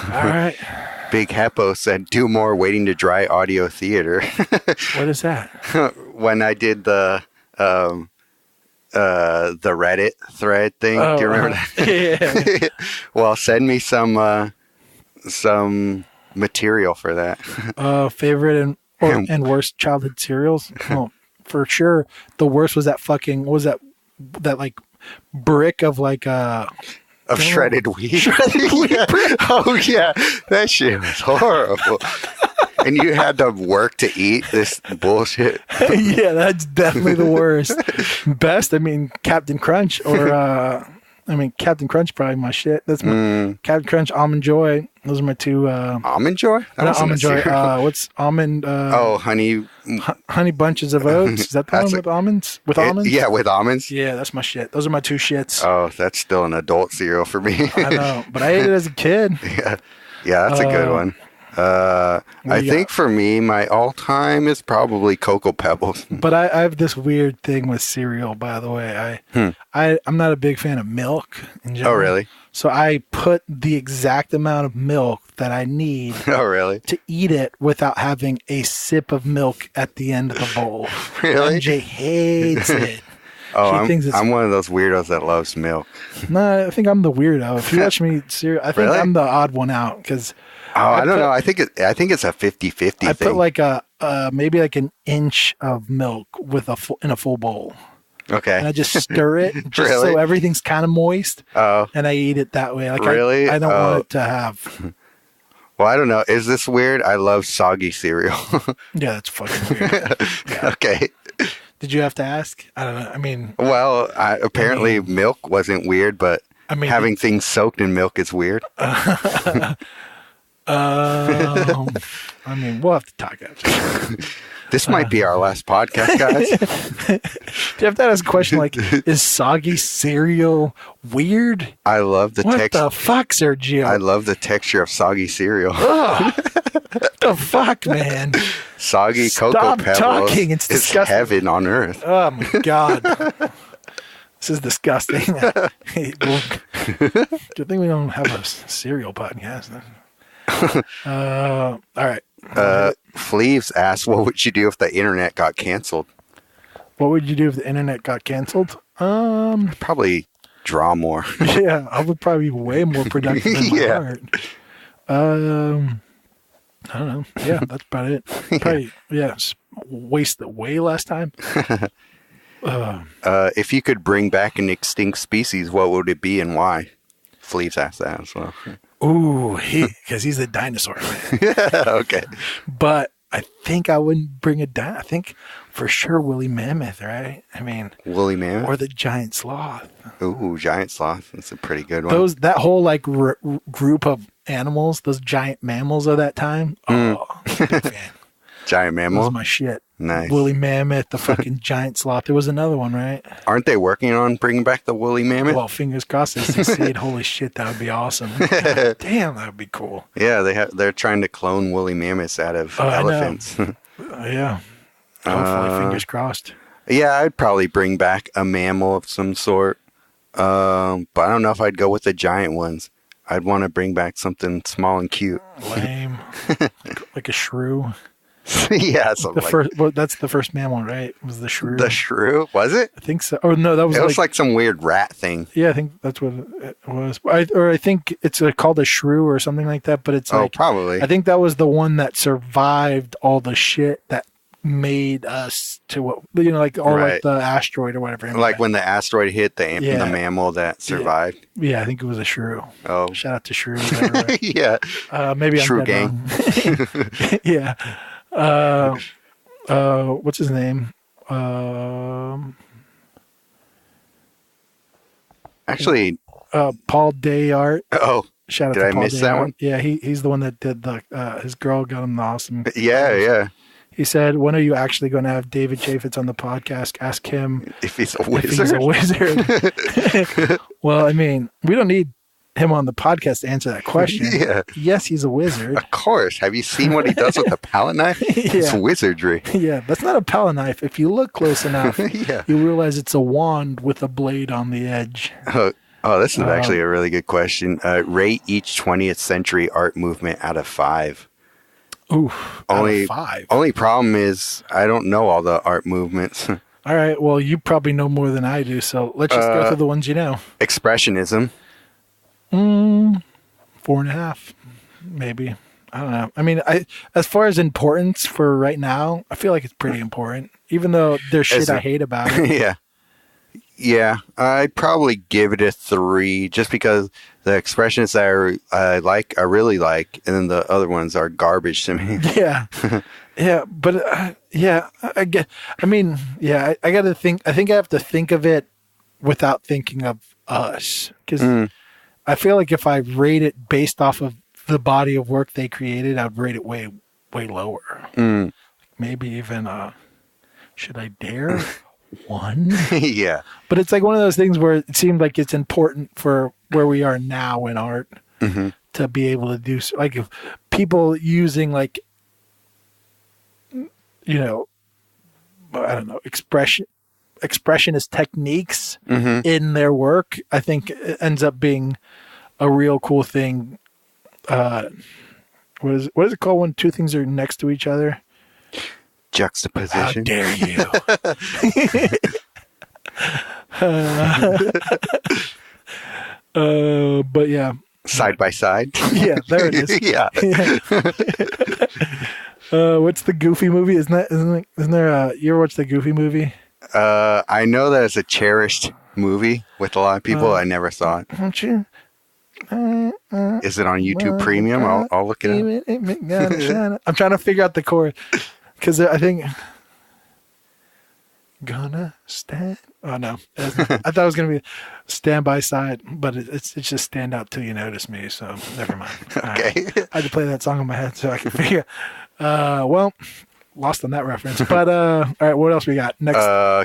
All right. Big Heppo said, do more waiting to dry audio theater. What is that? When I did the Reddit thread thing. Do you remember that? Yeah. Well, send me some material for that. Favorite and worst childhood cereals? Oh, for sure. The worst was that fucking, what was that like brick of like Of shredded wheat. Yeah. Oh, yeah. That shit was horrible. And you had to work to eat this bullshit. Yeah, that's definitely the worst. Best, I mean, Captain Crunch or, Captain Crunch probably my shit. That's my Captain Crunch, Almond Joy. Those are my two. Almond Joy? Not Almond Joy. What's almond? Honey. Honey Bunches of Oats. Is that the one with almonds? With almonds? Yeah, with almonds. Yeah, that's my shit. Those are my two shits. Oh, that's still an adult cereal for me. I know, but I ate it as a kid. Yeah, that's a good one. I think for me, my all-time is probably Cocoa Pebbles. But I have this weird thing with cereal, by the way. I'm not a big fan of milk in general. Oh, really? So I put the exact amount of milk that I need to eat it without having a sip of milk at the end of the bowl. Really? MJ hates it. Oh, I'm one of those weirdos that loves milk. No, I think I'm the weirdo. If you watch me cereal, I think I'm the odd one out because. Oh, I don't know. I think it's a 50-50 thing. I put like maybe like an inch of milk in a full bowl. Okay. And I just stir it just so everything's kind of moist. Oh. And I eat it that way. Like really? I don't want it to have. Well, I don't know. Is this weird? I love soggy cereal. Yeah, that's fucking weird. Yeah. Okay. Did you have to ask? I don't know. I mean. Well, apparently milk wasn't weird, but having things soaked in milk is weird. We'll have to talk after. This might be our last podcast, guys. Do you have to ask a question like, is soggy cereal weird? I love the texture. What the fuck, Sergio? I love the texture of soggy cereal. What the fuck, man? Soggy Cocoa Pebbles. Stop talking. It's disgusting. Heaven on earth. Oh, my God. This is disgusting. Good thing we don't have a cereal podcast. All right. Fleaves asked, what would you do if the internet got canceled? What would you do if the internet got canceled? Probably draw more. Yeah, I would probably be way more productive than my heart. I don't know. Yeah, that's about it. Probably, waste way less time. If you could bring back an extinct species, what would it be and why? Fleaves asked that as well. Ooh, because he's a dinosaur man. Yeah, okay. But I think I wouldn't bring a I think for sure woolly mammoth, right? I mean, woolly mammoth or the giant sloth. Ooh, giant sloth. That's a pretty good one. That whole like group of animals, those giant mammals of that time. Oh, big fan. Giant mammal? That was my shit. Nice. Woolly mammoth, the fucking giant sloth. There was another one, right? Aren't they working on bringing back the woolly mammoth? Well, fingers crossed they succeed. Holy shit, that would be awesome. God damn, that would be cool. Yeah, they're trying to clone woolly mammoths out of elephants. Yeah. Hopefully, fingers crossed. Yeah, I'd probably bring back a mammal of some sort. But I don't know if I'd go with the giant ones. I'd want to bring back something small and cute. Lame. like a shrew. Yeah, that's the first mammal, right? Was the shrew? The shrew? Was it? I think so. Oh no, that was. It was like some weird rat thing. Yeah, I think that's what it was. I think it's called a shrew or something like that. But it's probably. I think that was the one that survived all the shit that made us to what like the asteroid or whatever. Like when the asteroid hit the mammal that survived. Yeah, I think it was a shrew. Oh, shout out to shrews. Right? Yeah, maybe Shrew I'm gang. Yeah. What's his name? Actually, Paul Dayart. Oh, shout out did to I Paul miss Dayart. that one? Yeah, he's the one that did his girl got him the awesome. Yeah. He said, "When are you actually going to have David Chaffetz on the podcast? Ask him if he's a wizard." Well, I mean, we don't need him on the podcast to answer that question. Yeah. Yes, he's a wizard. Of course. Have you seen what he does with the palette knife? It's Yeah. wizardry. Yeah, that's not a palette knife. If you look close enough, Yeah. you'll realize it's a wand with a blade on the edge. Oh, this is actually a really good question. Rate each 20th century art movement out of 5. Oof. Out of 5. Only problem is I don't know all the art movements. All right. Well, you probably know more than I do, so let's just go through the ones you know. Expressionism. 4.5, maybe. I don't know. I mean, as far as importance for right now, I feel like it's pretty important, even though there's shit I hate about it. Yeah. Yeah, I'd probably give it a 3 just because the expressionists that I really like, and then the other ones are garbage to me. Yeah. Yeah, but I get. I mean, yeah, I got to think. I think I have to think of it without thinking of us, because I feel like if I rate it based off of the body of work they created, I'd rate it way lower. Maybe even should I dare 1? Yeah, but it's like one of those things where it seemed like it's important for where we are now in art to be able to do like if people using like, you know, I don't know, expressionist techniques in their work, I think it ends up being a real cool thing. What is it called when two things are next to each other? Juxtaposition. How dare you? But yeah. Side by side. Yeah, there it is. Yeah. What's the Goofy movie? Isn't there you ever watch the Goofy movie? I know that it's a cherished movie with a lot of people. I never saw it. Don't you? Is it on YouTube Premium? I'll look it up. I'm trying to figure out the chord because I think gonna stand. Oh no, I thought it was gonna be stand by side, but it's just stand out till you notice me. So never mind. Okay, right. I had to play that song in my head so I could figure. Well, lost on that reference. But all right, what else we got next?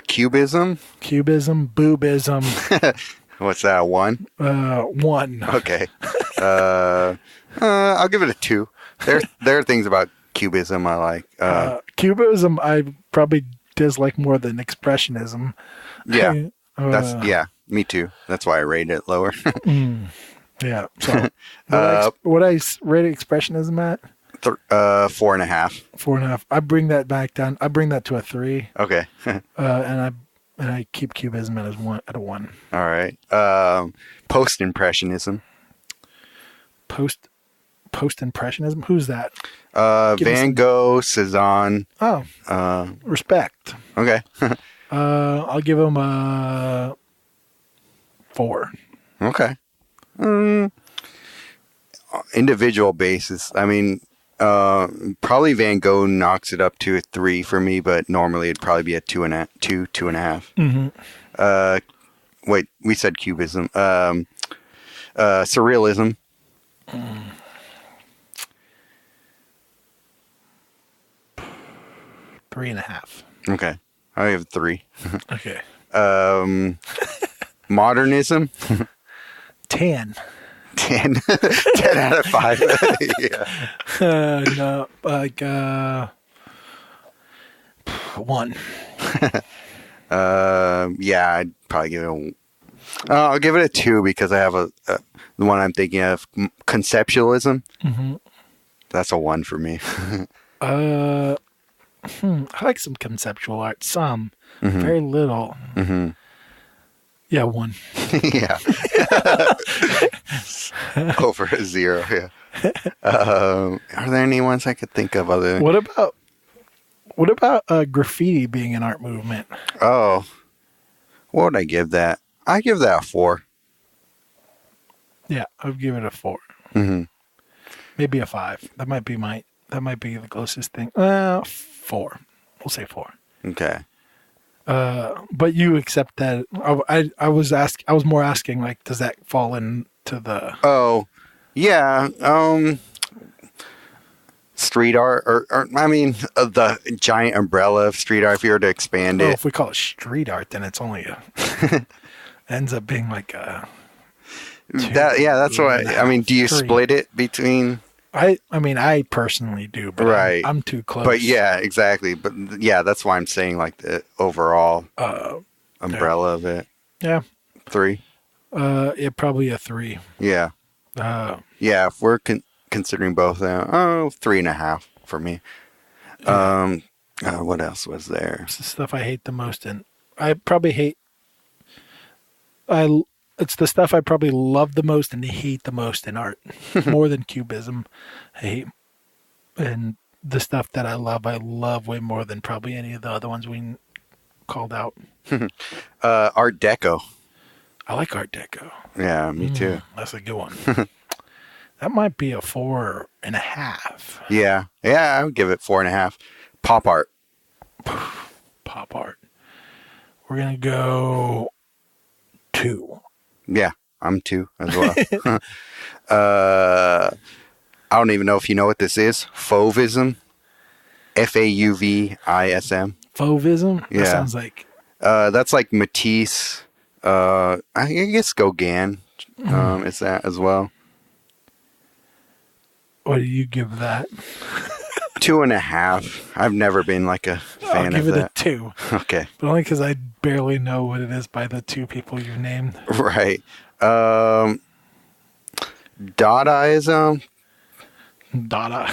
Cubism, boobism. What's that? 1? 1. Okay. I'll give it a 2. There are things about cubism I like. Cubism I probably dislike more than expressionism. Yeah. Me too. That's why I rate it lower. Yeah. So what I rate expressionism at? 4.5. 4.5. I bring that back down. I bring that to a 3. Okay. And I keep cubism at a 1. All right. Post-impressionism. Post-impressionism? Who's that? Van Gogh, Cezanne. Oh. Respect. Okay. I'll give him a 4. Okay. Individual basis. I mean, probably Van Gogh knocks it up to a 3 for me, but normally it'd probably be a 2.5. Wait, we said cubism. Surrealism. 3.5. Okay, I have 3. Okay. Modernism. 10. 10. 10 out of 5. Yeah. No, like 1. Yeah, I'd probably give it I'll give it a 2 because I have the one I'm thinking of, conceptualism. That's a 1 for me. I like some conceptual art. Some. Very little. Yeah, 1. Yeah. Over a 0, yeah. Are there any ones I could think of other than... What about graffiti being an art movement? Oh. What would I give that? I give that a 4. Yeah, I'd give it a 4. Maybe a 5. That might be the closest thing. 4. We'll say 4. Okay. But you accept that? I was more asking, like, does that fall into the? Oh, yeah. Street art, or I mean, the giant umbrella of street art. If you were to expand it, If we call it street art, then it's only ends up being like a. That's why. I mean, do you 3. split it between? I mean, I personally do, but Right. I'm too close. But yeah, exactly. But yeah, that's why I'm saying like the overall umbrella of it. Yeah. 3. Probably a 3. Yeah. Yeah, if we're considering both of them, 3.5 for me. What else was there? It's the stuff I hate the most, and I probably hate. It's the stuff I probably love the most and hate the most in art, more than cubism. I hate, and the stuff that I love way more than probably any of the other ones we called out. Art Deco. I like Art Deco. Yeah, me too. That's a good one. That might be a 4.5. Yeah, I would give it 4.5. Pop art. Pop art. We're gonna go 2. Yeah, I'm 2 as well. I don't even know if you know what this is. Fauvism. Fauvism. Fauvism? Yeah. That sounds like... that's like Matisse. I guess Gauguin is that as well. What do you give that? 2.5. I've never been like a fan of that. I'll give it a 2. Okay. But only because I barely know what it is by the 2 people you've named. Right. Dadaism. Dada.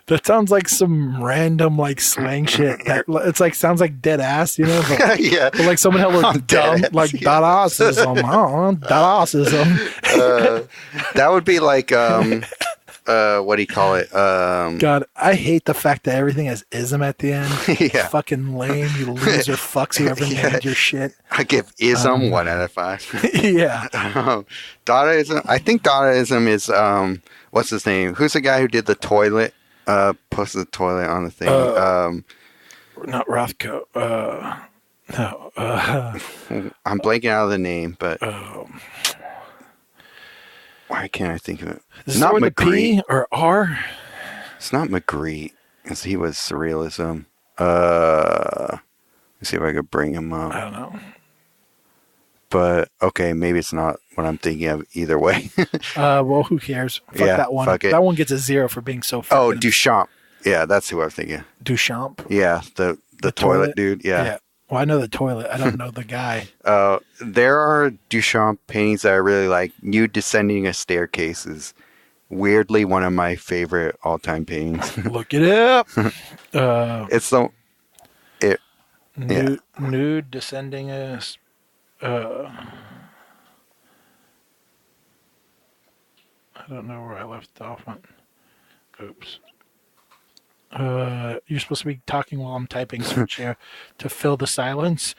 That sounds like some random like slang shit. It's like sounds like dead ass, you know? But, Yeah. but like someone held looked dumb, like yeah. Dadaism. I don't know, Dadaism. That would be like what do you call it? God, I hate the fact that everything has ism at the end. Yeah. It's fucking lame, you loser fucks whoever named your shit. I give ism 1 out of 5. Yeah. Dadaism. I think Dadaism is what's his name? Who's the guy who did the toilet? Posted the toilet on the thing. Not Rothko. No. I'm blanking out of the name, but why can't I think of it? Is it with a P or R? It's not Magritte, because he was surrealism. Let's see if I could bring him up. I don't know. But okay, maybe it's not what I'm thinking of either way. Well, who cares? Fuck that one. Fuck it. That one gets a 0 for being so. Oh, Duchamp. Yeah, that's who I'm thinking. Duchamp. Yeah, the toilet dude. Yeah. Well, I know the toilet. I don't know the guy. There are Duchamp paintings that I really like. Nude Descending a Staircase is weirdly one of my favorite all-time paintings. Look it up. It's the nude descending a. I don't know where I left off on. Oops. You're supposed to be talking while I'm typing, Sergio, to fill the silence.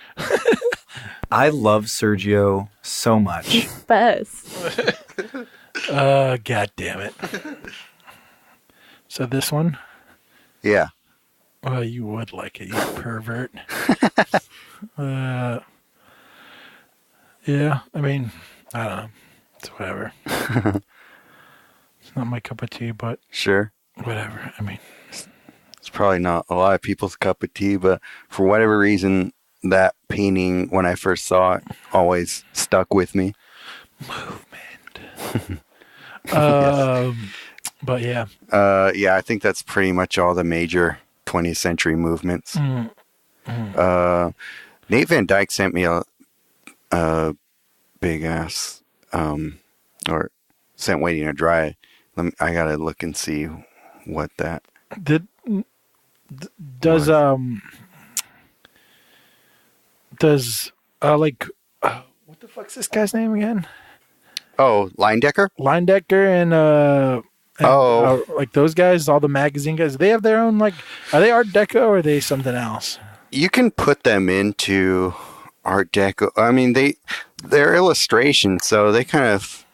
I love Sergio so much. Best. God damn it. So this one? Yeah. Well, you would like it, you pervert. Yeah, I mean, I don't know. It's whatever. It's not my cup of tea, but Sure. whatever. I mean, It's probably not a lot of people's cup of tea, but for whatever reason, that painting, when I first saw it, always stuck with me. movement. But yeah. Yeah, I think that's pretty much all the major 20th century movements. Nate Van Dyke sent me a big ass, or sent Waiting to Dry. I gotta look and see what that. Does what the fuck's this guy's name again? Oh, Leindecker? Leindecker and like those guys, all the magazine guys, they have their own, like, are they Art Deco or are they something else? You can put them into Art Deco. I mean, they're illustrations, so they kind of,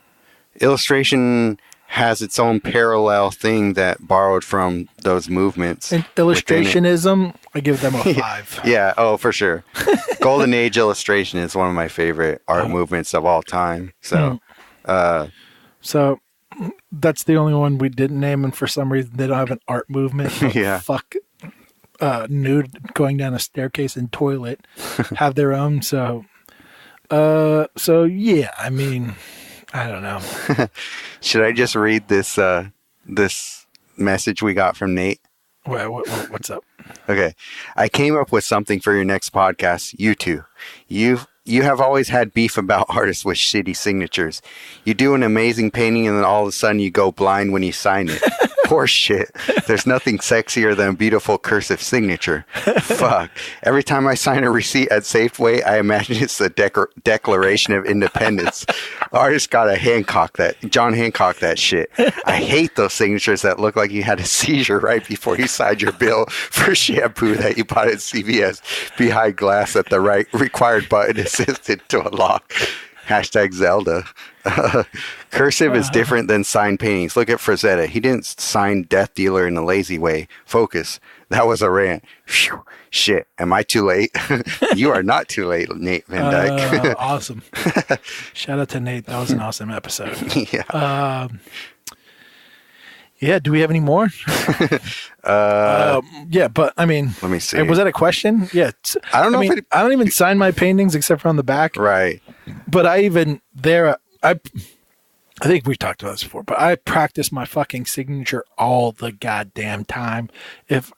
illustration has its own parallel thing that borrowed from those movements. And illustrationism, I give them a 5. Yeah, oh, for sure. Golden Age illustration is one of my favorite art movements of all time. So, so that's the only one we didn't name, and for some reason they don't have an art movement. Yeah. Fuck, nude going down a staircase and toilet have their own. So So yeah, I mean, I don't know. Should I just read this this message we got from Nate? What's up? Okay. I came up with something for your next podcast. You two. You have always had beef about artists with shitty signatures. You do an amazing painting and then all of a sudden you go blind when you sign it. Poor shit. There's nothing sexier than a beautiful cursive signature. Fuck. Every time I sign a receipt at Safeway, I imagine it's the Declaration of Independence. Artist got John Hancock that shit. I hate those signatures that look like you had a seizure right before you signed your bill for shampoo that you bought at CVS behind glass at the required button assisted to unlock. Hashtag Zelda. Cursive is different than signed paintings. Look at Frazetta. He didn't sign Death Dealer in a lazy way. Focus. That was a rant. Phew. Shit. Am I too late? You are not too late, Nate Van Dyke. Awesome. Shout out to Nate. That was an awesome episode. Yeah. Yeah. Do we have any more? Yeah, but I mean, let me see. Was that a question? Yeah. I don't know. I don't even sign my paintings except for on the back. Right. But I think we talked about this before, but I practice my fucking signature all the goddamn time. If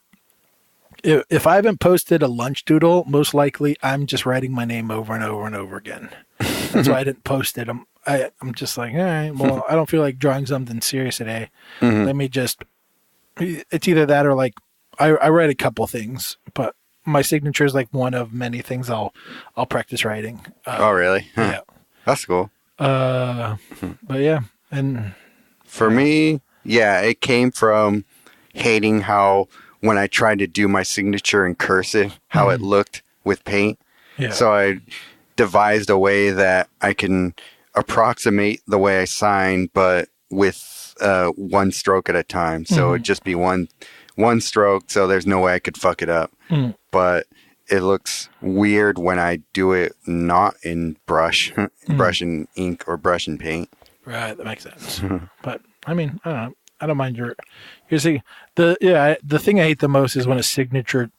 I haven't posted a lunch doodle, most likely I'm just writing my name over and over and over again. That's why I didn't post it. I'm just like, all right, well, I don't feel like drawing something serious today. Mm-hmm. Let me just, it's either that or like, I write a couple things, but my signature is like one of many things I'll practice writing. Oh, really? Huh. Yeah. That's cool. But yeah. And for me, yeah, it came from hating how when I tried to do my signature in cursive, how it looked with paint. Yeah. So I devised a way that I can approximate the way I sign, but with one stroke at a time. So it'd just be one stroke, so there's no way I could fuck it up. But it looks weird when I do it not in brush and ink or brush and paint. Right, that makes sense. But I mean, I don't know. I don't mind your see the thing I hate the most is when a signature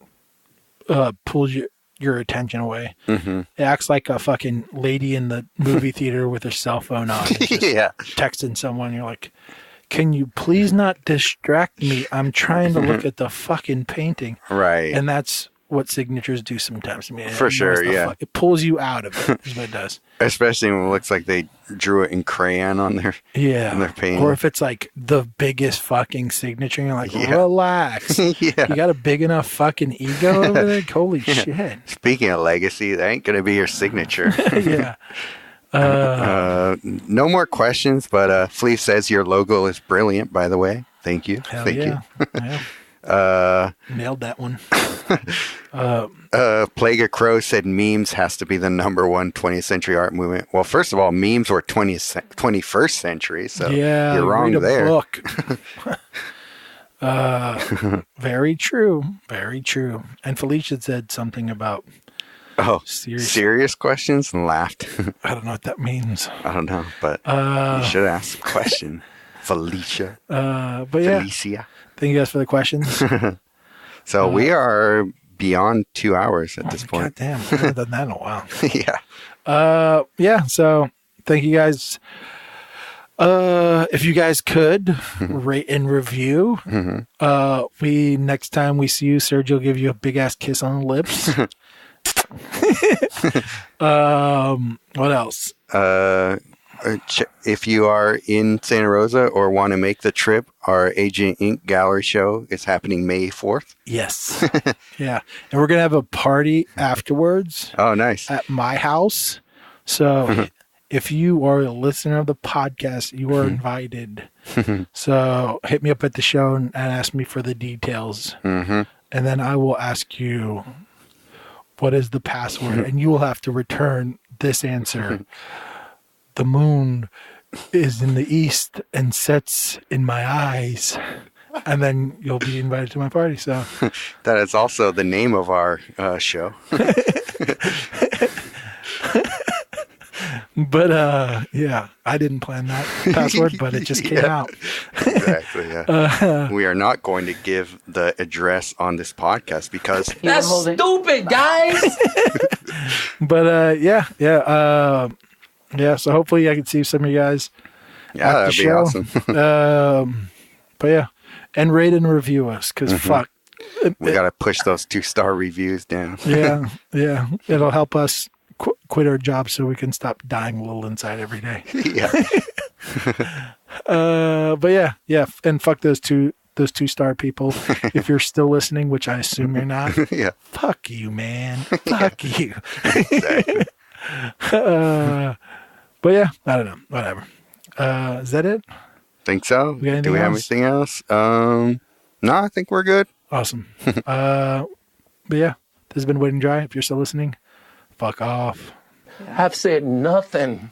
pulls your attention away. Mm-hmm. It acts like a fucking lady in the movie theater with her cell phone on. Yeah, texting someone. You're like, can you please not distract me? I'm trying to look at the fucking painting. Right, and that's what signatures do sometimes. I mean, for sure, yeah. It pulls you out of it, is what it does. Especially when it looks like they drew it in crayon on their on their painting. Or if it's like the biggest fucking signature, and you're like, relax. You got a big enough fucking ego over there? Holy shit. Speaking of legacy, that ain't going to be your signature. Yeah. No more questions, but Fleef says your logo is brilliant, by the way. Thank you. Thank you. Yeah. Nailed that one. Plague of Crow said memes has to be the number one 20th century art movement. Well, first of all, memes were 21st century, so you're wrong there. Book. Very true. Very true. And Felicia said something about serious questions and laughed. I don't know what that means. I don't know, but you should ask a question. Felicia. But Felicia. Yeah. Thank you guys for the questions. So we are beyond 2 hours at this point. God damn, I haven't done that in a while. Yeah. So thank you guys. If you guys could rate and review, next time we see you, Sergio will give you a big ass kiss on the lips. What else? If you are in Santa Rosa or want to make the trip, our Agent Ink gallery show is happening May 4th. Yes. Yeah. And we're going to have a party afterwards. Oh, nice. At my house. So if you are a listener of the podcast, you are invited. So hit me up at the show and ask me for the details. And then I will ask you, what is the password? And you will have to return this answer. The moon is in the east and sets in my eyes. And then you'll be invited to my party. So that is also the name of our show. But yeah, I didn't plan that password, but it just came out. Exactly. Yeah. We are not going to give the address on this podcast because That's stupid, guys. But yeah. So hopefully I can see some of you guys. yeah, that'd be awesome. But yeah, and rate and review us because fuck. We got to push those 2-star reviews down. Yeah. It'll help us quit our job so we can stop dying a little inside every day. Yeah. But yeah, and fuck those 2-star people. If you're still listening, which I assume you're not. Yeah. Fuck you, man. Fuck you. Exactly. But yeah, I don't know. Whatever. Is that it? Think so. Do we have anything else? No, I think we're good. Awesome. But yeah, this has been Wet and Dry. If you're still listening, fuck off. I've said nothing.